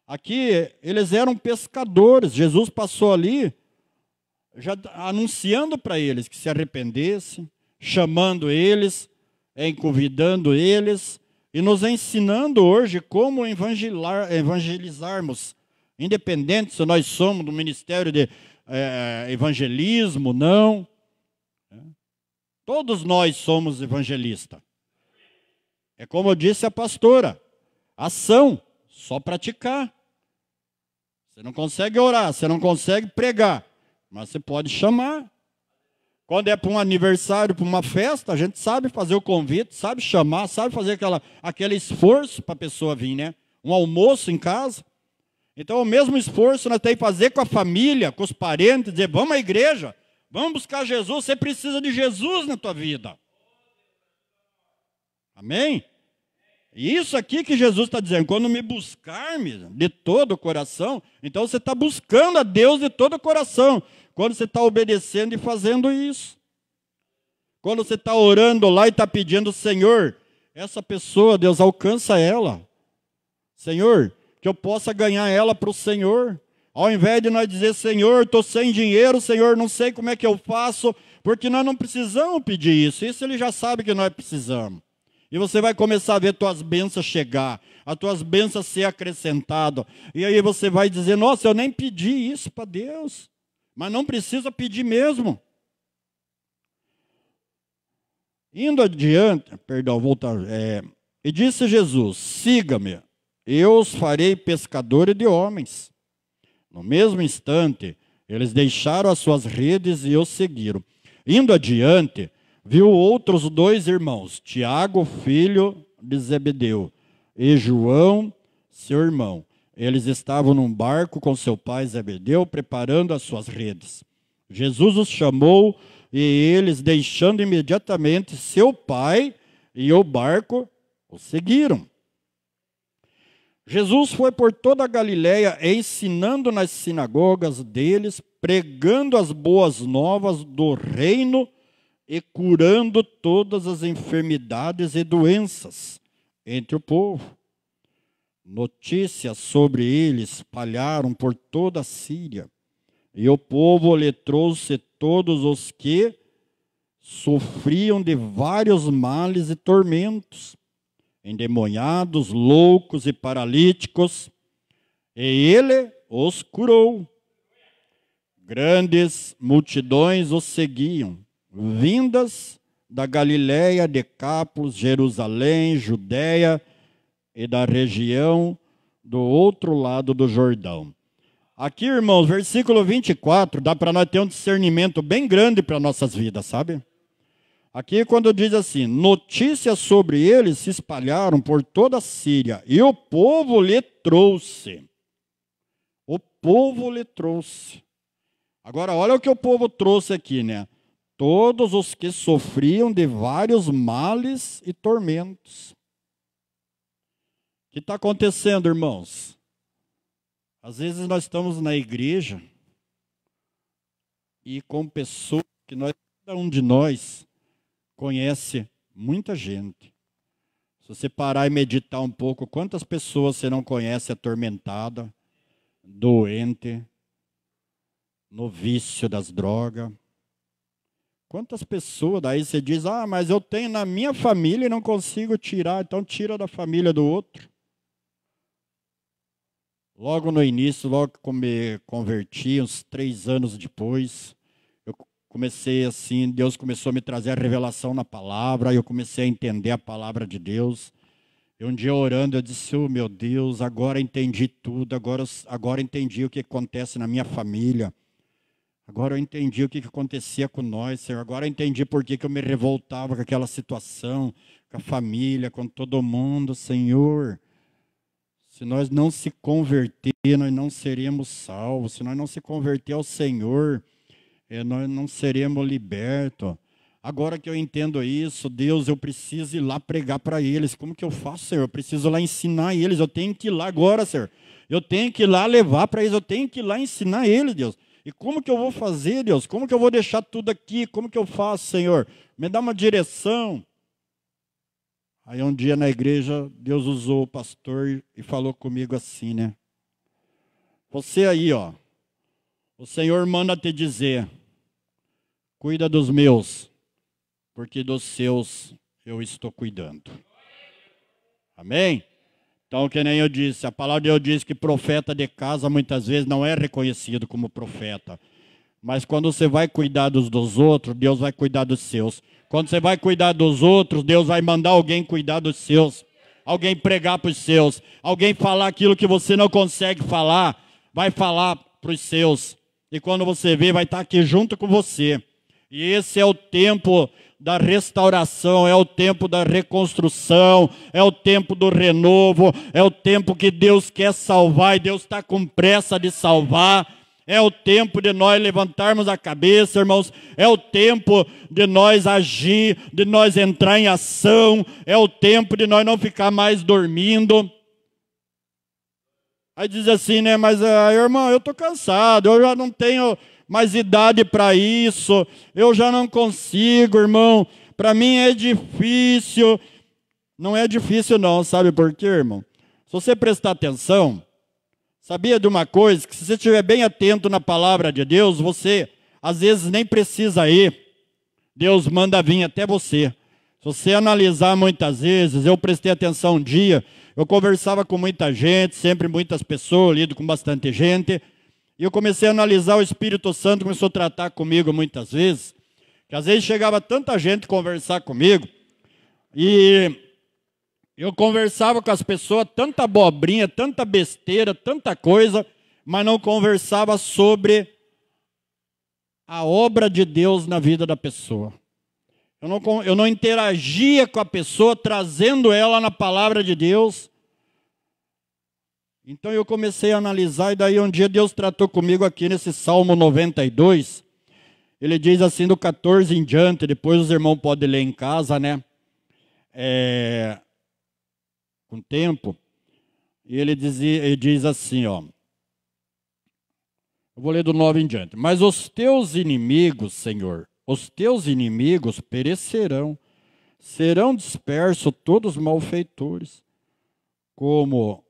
Aqui eles eram pescadores. Jesus passou ali já anunciando para eles que se arrependessem, chamando eles, convidando eles e nos ensinando hoje como evangelizarmos, independente se nós somos do ministério de evangelismo, não. Todos nós somos evangelistas. É como disse a pastora, ação, só praticar. Você não consegue orar, você não consegue pregar, mas você pode chamar. Quando é para um aniversário, para uma festa, a gente sabe fazer o convite, sabe chamar, sabe fazer aquele esforço para a pessoa vir, né? Um almoço em casa. Então, o mesmo esforço nós temos que fazer com a família, com os parentes, dizer, vamos à igreja, vamos buscar Jesus, você precisa de Jesus na tua vida. Amém? E isso aqui que Jesus está dizendo, quando me buscar-me de todo o coração, então você está buscando a Deus de todo o coração, quando você está obedecendo e fazendo isso. Quando você está orando lá e está pedindo, Senhor, essa pessoa, Deus, alcança ela. Senhor, que eu possa ganhar ela para o Senhor. Ao invés de nós dizer, Senhor, estou sem dinheiro, Senhor, não sei como é que eu faço, porque nós não precisamos pedir isso. Isso ele já sabe que nós precisamos. E você vai começar a ver tuas bênçãos chegar, as tuas bênçãos ser acrescentadas. E aí você vai dizer, nossa, eu nem pedi isso para Deus. Mas não precisa pedir mesmo. Indo adiante, e disse Jesus, siga-me, eu os farei pescadores de homens. No mesmo instante, eles deixaram as suas redes e o seguiram. Indo adiante, viu outros 2 irmãos, Tiago, filho de Zebedeu, e João, seu irmão. Eles estavam num barco com seu pai Zebedeu, preparando as suas redes. Jesus os chamou e eles, deixando imediatamente seu pai e o barco, o seguiram. Jesus foi por toda a Galiléia, ensinando nas sinagogas deles, pregando as boas novas do reino e curando todas as enfermidades e doenças entre o povo. Notícias sobre ele espalharam por toda a Síria, e o povo lhe trouxe todos os que sofriam de vários males e tormentos, endemoniados, loucos e paralíticos, e ele os curou. Grandes multidões os seguiam, vindas da Galiléia, Decápolis, Jerusalém, Judéia e da região do outro lado do Jordão. Aqui, irmãos, versículo 24, dá para nós ter um discernimento bem grande para nossas vidas, sabe? Aqui quando diz assim, notícias sobre ele se espalharam por toda a Síria, e o povo lhe trouxe. O povo lhe trouxe. Agora, olha o que o povo trouxe aqui, né? Todos os que sofriam de vários males e tormentos. O que está acontecendo, irmãos? Às vezes nós estamos na igreja e com pessoas que cada um de nós conhece muita gente. Se você parar e meditar um pouco, quantas pessoas você não conhece atormentada, doente, no vício das drogas? Quantas pessoas, daí você diz, mas eu tenho na minha família e não consigo tirar, então tira da família do outro. Logo no início, logo que me converti, uns 3 anos depois, eu comecei assim, Deus começou a me trazer a revelação na palavra, eu comecei a entender a palavra de Deus. E um dia orando, eu disse, meu Deus, agora entendi tudo, agora entendi o que acontece na minha família. Agora eu entendi o que acontecia com nós, Senhor. Agora eu entendi por que eu me revoltava com aquela situação, com a família, com todo mundo, Senhor. Se nós não se converter, nós não seremos salvos. Se nós não se converter ao Senhor, nós não seremos libertos. Agora que eu entendo isso, Deus, eu preciso ir lá pregar para eles. Como que eu faço, Senhor? Eu preciso ir lá ensinar eles. Eu tenho que ir lá agora, Senhor. Eu tenho que ir lá levar para eles. Eu tenho que ir lá ensinar eles, Deus. E como que eu vou fazer, Deus? Como que eu vou deixar tudo aqui? Como que eu faço, Senhor? Me dá uma direção. Aí um dia na igreja, Deus usou o pastor e falou comigo assim, né? Você aí, ó, o Senhor manda te dizer, cuida dos meus, porque dos seus eu estou cuidando. Amém? Então, que nem eu disse, a palavra de Deus diz que profeta de casa muitas vezes não é reconhecido como profeta. Mas quando você vai cuidar dos outros, Deus vai cuidar dos seus. Quando você vai cuidar dos outros, Deus vai mandar alguém cuidar dos seus. Alguém pregar para os seus. Alguém falar aquilo que você não consegue falar, vai falar para os seus. E quando você vê, vai estar aqui junto com você. E esse é o tempo da restauração, é o tempo da reconstrução, é o tempo do renovo, é o tempo que Deus quer salvar e Deus está com pressa de salvar. É o tempo de nós levantarmos a cabeça, irmãos. É o tempo de nós agir, de nós entrar em ação. É o tempo de nós não ficar mais dormindo. Aí diz assim, né? Mas, irmão, eu estou cansado, eu já não tenho mais idade para isso. Eu já não consigo, irmão. Para mim é difícil. Não é difícil não, sabe por quê, irmão? Se você prestar atenção... Sabia de uma coisa? Que se você estiver bem atento na palavra de Deus, você às vezes nem precisa ir. Deus manda vir até você. Se você analisar muitas vezes, eu prestei atenção um dia, eu conversava com muita gente, sempre muitas pessoas, lido com bastante gente, e eu comecei a analisar, o Espírito Santo começou a tratar comigo muitas vezes, que às vezes chegava tanta gente conversar comigo, e... eu conversava com as pessoas, tanta abobrinha, tanta besteira, tanta coisa, mas não conversava sobre a obra de Deus na vida da pessoa. Eu não interagia com a pessoa, trazendo ela na palavra de Deus. Então eu comecei a analisar, e daí um dia Deus tratou comigo aqui nesse Salmo 92. Ele diz assim do 14 em diante, depois os irmãos podem ler em casa, né? Com tempo, e ele diz assim, ó, eu vou ler do 9 em diante. Mas os teus inimigos, Senhor, os teus inimigos perecerão, serão dispersos todos os malfeitores, como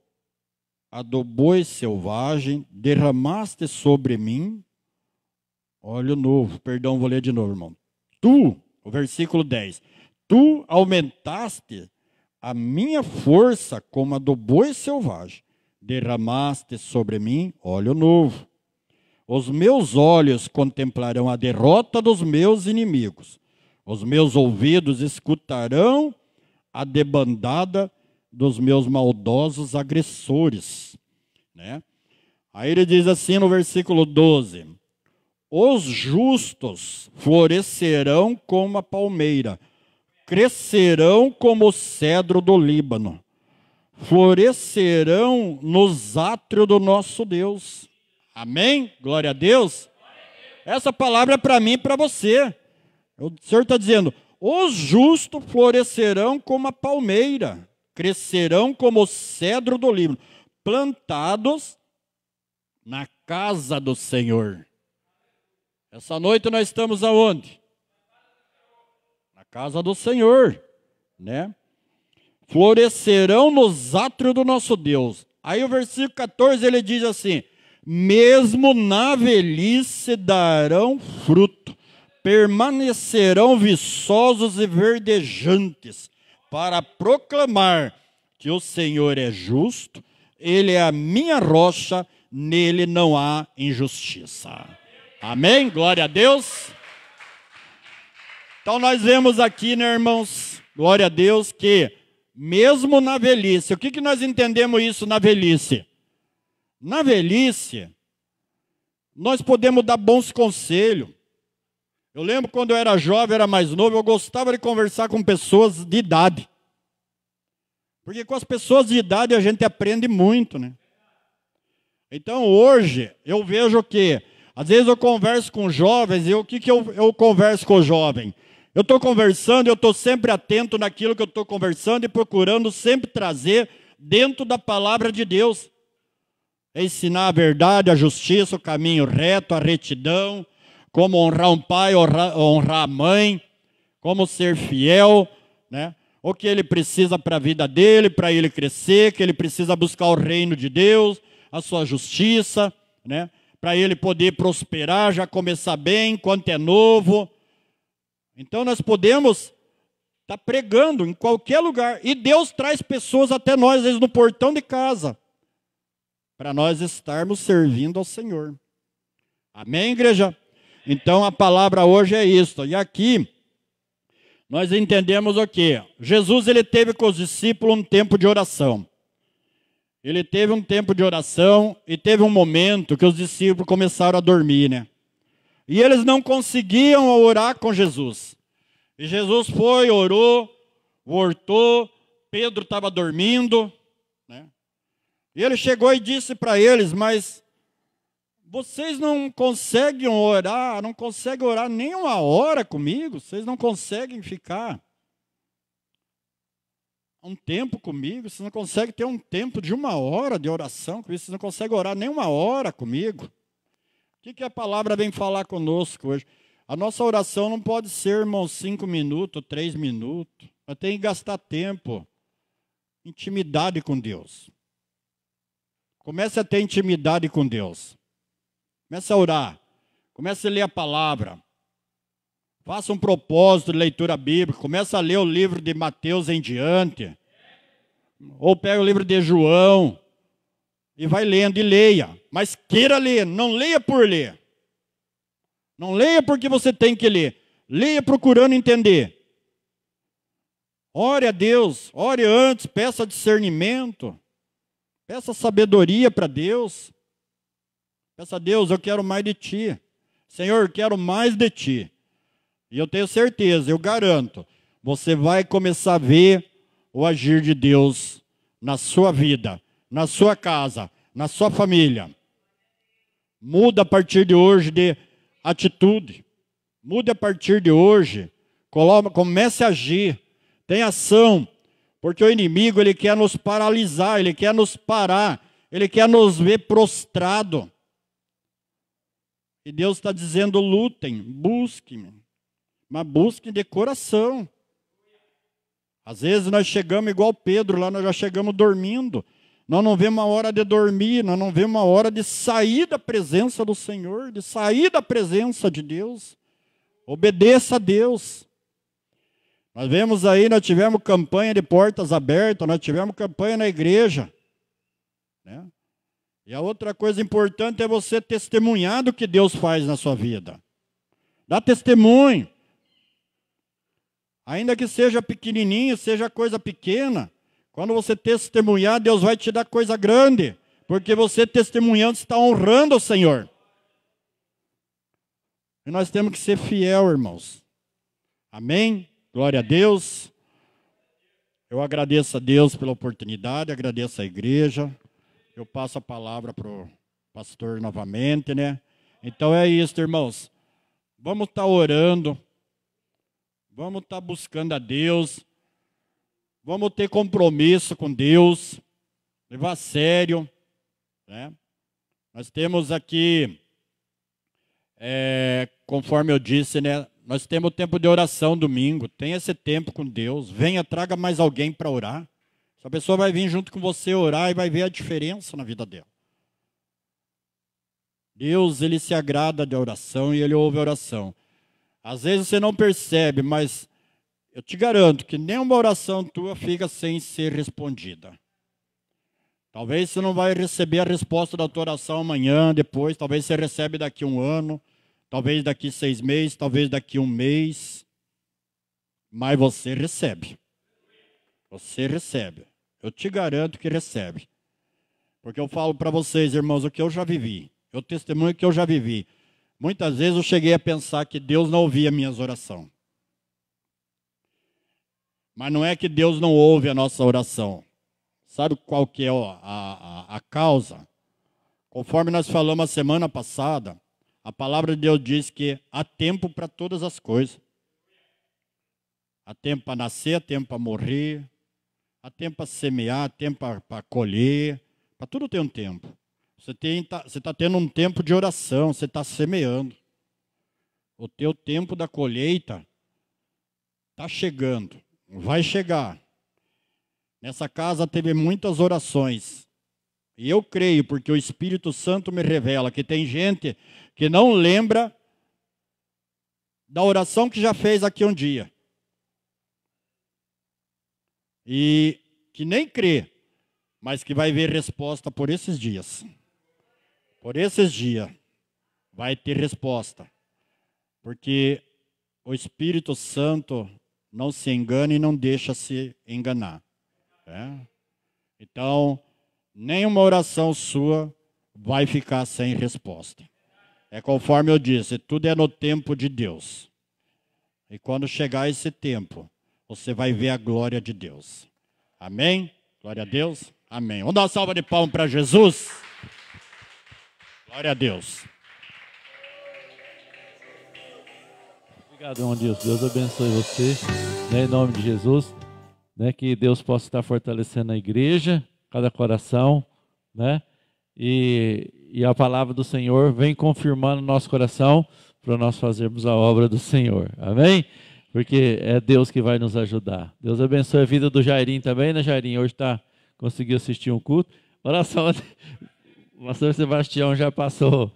a do boi selvagem, derramaste sobre mim óleo novo. Perdão, vou ler de novo, irmão. Tu, o versículo 10, tu aumentaste a minha força como a do boi selvagem, derramaste sobre mim óleo novo. Os meus olhos contemplarão a derrota dos meus inimigos. Os meus ouvidos escutarão a debandada dos meus maldosos agressores. Né? Aí ele diz assim no versículo 12: os justos florescerão como a palmeira, crescerão como o cedro do Líbano, florescerão nos átrios do nosso Deus. Amém? Glória a Deus. Essa palavra é para mim e para você. O Senhor está dizendo, os justos florescerão como a palmeira, crescerão como o cedro do Líbano, plantados na casa do Senhor. Essa noite nós estamos aonde? Casa do Senhor, né? Florescerão nos átrios do nosso Deus. Aí o versículo 14 ele diz assim: mesmo na velhice darão fruto, permanecerão viçosos e verdejantes, para proclamar que o Senhor é justo, Ele é a minha rocha, nele não há injustiça. Amém? Glória a Deus. Então nós vemos aqui, né, irmãos, glória a Deus, que mesmo na velhice, o que nós entendemos isso na velhice? Na velhice, nós podemos dar bons conselhos. Eu lembro quando eu era jovem, era mais novo, eu gostava de conversar com pessoas de idade. Porque com as pessoas de idade a gente aprende muito, né? Então hoje eu vejo que, às vezes eu converso com jovens, e o que eu converso com o jovem? Eu estou conversando, eu estou sempre atento naquilo que eu estou conversando e procurando sempre trazer dentro da palavra de Deus. Ensinar a verdade, a justiça, o caminho reto, a retidão, como honrar um pai, honrar a mãe, como ser fiel, né? O que ele precisa para a vida dele, para ele crescer, que ele precisa buscar o reino de Deus, a sua justiça, né? Para ele poder prosperar, já começar bem, enquanto é novo. Então nós podemos estar pregando em qualquer lugar. E Deus traz pessoas até nós, às vezes no portão de casa, para nós estarmos servindo ao Senhor. Amém, igreja? Então a palavra hoje é isso. E aqui nós entendemos o quê? Jesus, ele teve com os discípulos um tempo de oração. Ele teve um tempo de oração e teve um momento que os discípulos começaram a dormir, né? E eles não conseguiam orar com Jesus. E Jesus foi, orou, voltou, Pedro estava dormindo, né? E ele chegou e disse para eles, mas vocês não conseguem orar nem uma hora comigo? Vocês não conseguem ficar um tempo comigo? Vocês não conseguem ter um tempo de uma hora de oração comigo? Vocês não conseguem orar nem uma hora comigo? O que a palavra vem falar conosco hoje? A nossa oração não pode ser, irmão, 5 minutos, 3 minutos. Nós temos que gastar tempo, intimidade com Deus. Comece a ter intimidade com Deus. Comece a orar. Comece a ler a palavra. Faça um propósito de leitura bíblica. Comece a ler o livro de Mateus em diante. Ou pega o livro de João. E vai lendo e leia. Mas queira ler. Não leia por ler. Não leia porque você tem que ler. Leia procurando entender. Ore a Deus. Ore antes. Peça discernimento. Peça sabedoria para Deus. Peça a Deus, eu quero mais de Ti. Senhor, eu quero mais de Ti. E eu tenho certeza, eu garanto, você vai começar a ver o agir de Deus na sua vida, na sua casa, na sua família. Muda a partir de hoje de atitude. Mude a partir de hoje. Comece a agir. Tenha ação. Porque o inimigo, ele quer nos paralisar, ele quer nos parar, ele quer nos ver prostrado. E Deus está dizendo, lutem, busquem, mas busquem de coração. Às vezes nós chegamos igual Pedro, lá nós já chegamos dormindo. Nós não vemos a hora de dormir, nós não vemos a hora de sair da presença do Senhor, de sair da presença de Deus. Obedeça a Deus. Nós vemos aí, nós tivemos campanha de portas abertas, nós tivemos campanha na igreja, né? E a outra coisa importante é você testemunhar do que Deus faz na sua vida. Dá testemunho. Ainda que seja pequenininho, seja coisa pequena. Quando você testemunhar, Deus vai te dar coisa grande. Porque você testemunhando está honrando o Senhor. E nós temos que ser fiel, irmãos. Amém? Glória a Deus. Eu agradeço a Deus pela oportunidade, agradeço a igreja. Eu passo a palavra para o pastor novamente, né? Então é isso, irmãos. Vamos estar orando. Vamos estar buscando a Deus. Vamos ter compromisso com Deus. Levar a sério, né? Nós temos aqui, conforme eu disse, né? Nós temos o tempo de oração domingo. Tenha esse tempo com Deus. Venha, traga mais alguém para orar. Essa pessoa vai vir junto com você orar e vai ver a diferença na vida dela. Deus, ele se agrada da oração e ele ouve a oração. Às vezes você não percebe, mas eu te garanto que nenhuma oração tua fica sem ser respondida. Talvez você não vai receber a resposta da tua oração amanhã, depois. Talvez você recebe daqui 1 ano. Talvez daqui 6 meses, talvez daqui 1 mês. Mas você recebe. Você recebe. Eu te garanto que recebe. Porque eu falo para vocês, irmãos, o que eu já vivi. Eu testemunho o que eu já vivi. Muitas vezes eu cheguei a pensar que Deus não ouvia minhas orações. Mas não é que Deus não ouve a nossa oração. Sabe qual que é a causa? Conforme nós falamos a semana passada, a palavra de Deus diz que há tempo para todas as coisas. Há tempo para nascer, há tempo para morrer, há tempo para semear, há tempo para colher. Para tudo tem um tempo. Você está tendo um tempo de oração, você está semeando. O teu tempo da colheita está chegando, vai chegar. Nessa casa teve muitas orações. E eu creio, porque o Espírito Santo me revela que tem gente que não lembra da oração que já fez aqui um dia. E que nem crê, mas que vai ver resposta por esses dias. Por esses dias vai ter resposta. Porque o Espírito Santo não se engana e não deixa se enganar. Então, nenhuma oração sua vai ficar sem resposta. É conforme eu disse, tudo é no tempo de Deus. E quando chegar esse tempo, você vai ver a glória de Deus. Amém? Glória a Deus. Amém. Vamos dar uma salva de palmas para Jesus. Glória a Deus. Obrigado, irmão Deus. Deus abençoe você, né, em nome de Jesus. Né, que Deus possa estar fortalecendo a igreja, cada coração, né? E a palavra do Senhor vem confirmando no nosso coração para nós fazermos a obra do Senhor. Amém? Porque é Deus que vai nos ajudar. Deus abençoe a vida do Jairinho também, né, Jairinho? Hoje conseguiu assistir um culto. Oração, o pastor Sebastião já passou,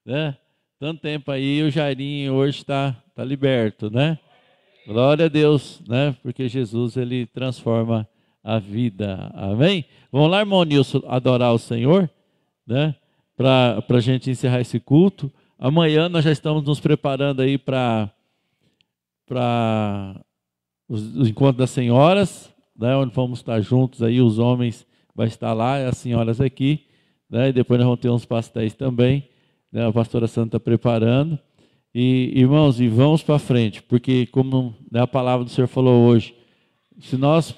né? Tanto tempo aí, o Jairinho hoje está liberto, né? Glória a Deus, né? Porque Jesus, ele transforma a vida. Amém? Vamos lá, irmão Nilson, adorar o Senhor, né? Para a gente encerrar esse culto. Amanhã nós já estamos nos preparando aí para os encontros das senhoras, né? Onde vamos estar juntos aí, os homens vão estar lá, as senhoras aqui, né? E depois nós vamos ter uns pastéis também, né? A pastora Santa está preparando. E, irmãos, e vamos para frente, porque como, né, a palavra do Senhor falou hoje, se nós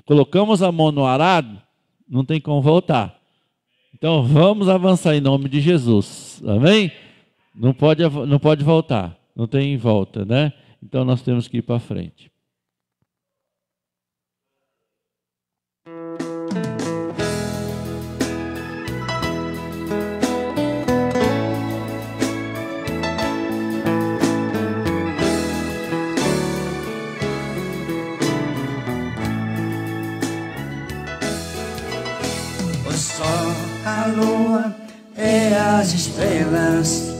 colocamos a mão no arado, não tem como voltar. Então vamos avançar em nome de Jesus, amém? Não pode voltar, não tem volta, né? Então nós temos que ir para frente. A lua e as estrelas,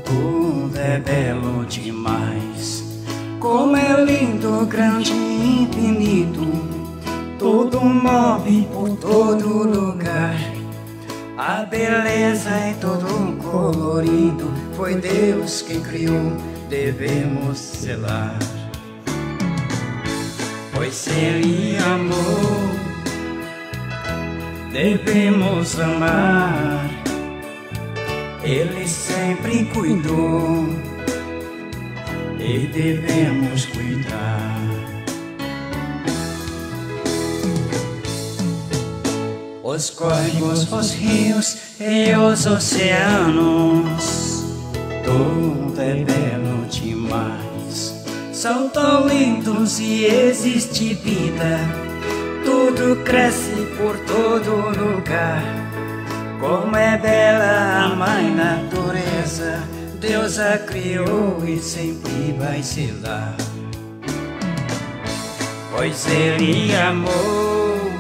tudo é belo demais. Como é lindo, grande e infinito, tudo move por todo lugar. A beleza é todo colorido, foi Deus quem criou, devemos zelar. Pois Ele amou, devemos amar. Ele sempre cuidou e devemos cuidar. Os córregos, os rios e os oceanos, tudo é belo demais. São tão lindos e existe vida, tudo cresce por todo lugar. Como é bela a mãe natureza, Deus a criou e sempre vai zelar. Pois Ele amou,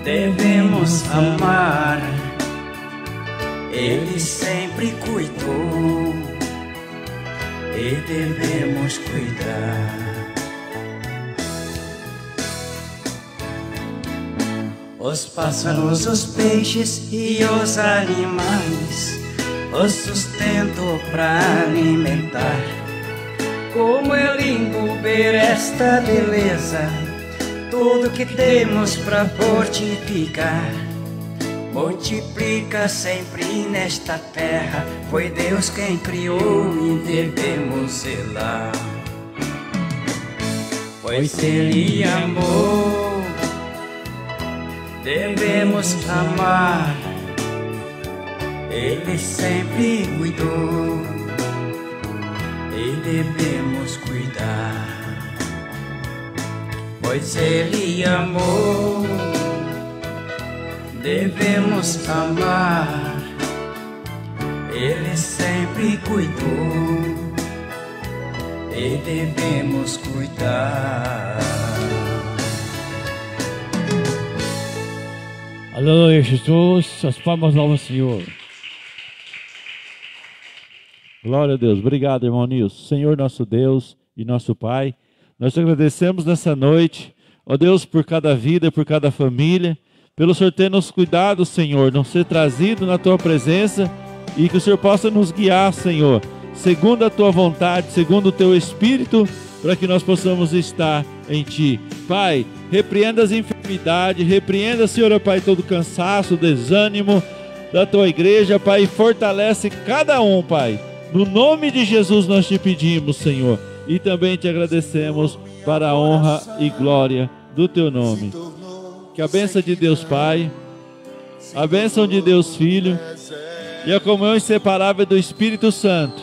devemos amar. Ele sempre cuidou e devemos cuidar. Os pássaros, os peixes e os animais, o sustento para alimentar. Como é lindo ver esta beleza, tudo que temos para fortificar. Multiplica sempre nesta terra, foi Deus quem criou e devemos zelar. Pois Ele amou, devemos amar. Ele sempre cuidou e devemos cuidar. Pois Ele amou, devemos amar. Ele sempre cuidou e devemos cuidar. Aleluia, Jesus, as palmas ao Senhor. Glória a Deus. Obrigado, irmão Nilson. Senhor nosso Deus e nosso Pai, nós te agradecemos nessa noite, ó Deus, por cada vida, por cada família, pelo Senhor ter nos cuidado, Senhor, não ser trazido na Tua presença e que o Senhor possa nos guiar, Senhor, segundo a Tua vontade, segundo o Teu Espírito, para que nós possamos estar em Ti. Pai, repreenda as enfermidades, repreenda, Senhor, ó Pai, todo cansaço, desânimo da Tua igreja, Pai, e fortalece cada um, Pai. No nome de Jesus nós Te pedimos, Senhor, e também Te agradecemos para a honra e glória do Teu nome. Que a bênção de Deus Pai, a bênção de Deus Filho e a comunhão inseparável do Espírito Santo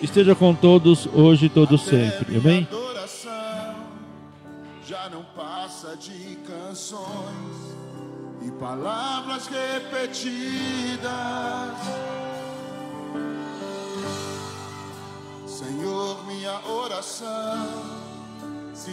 esteja com todos hoje e todos sempre. Amém? Já não passa de canções e palavras repetidas. Senhor, minha oração se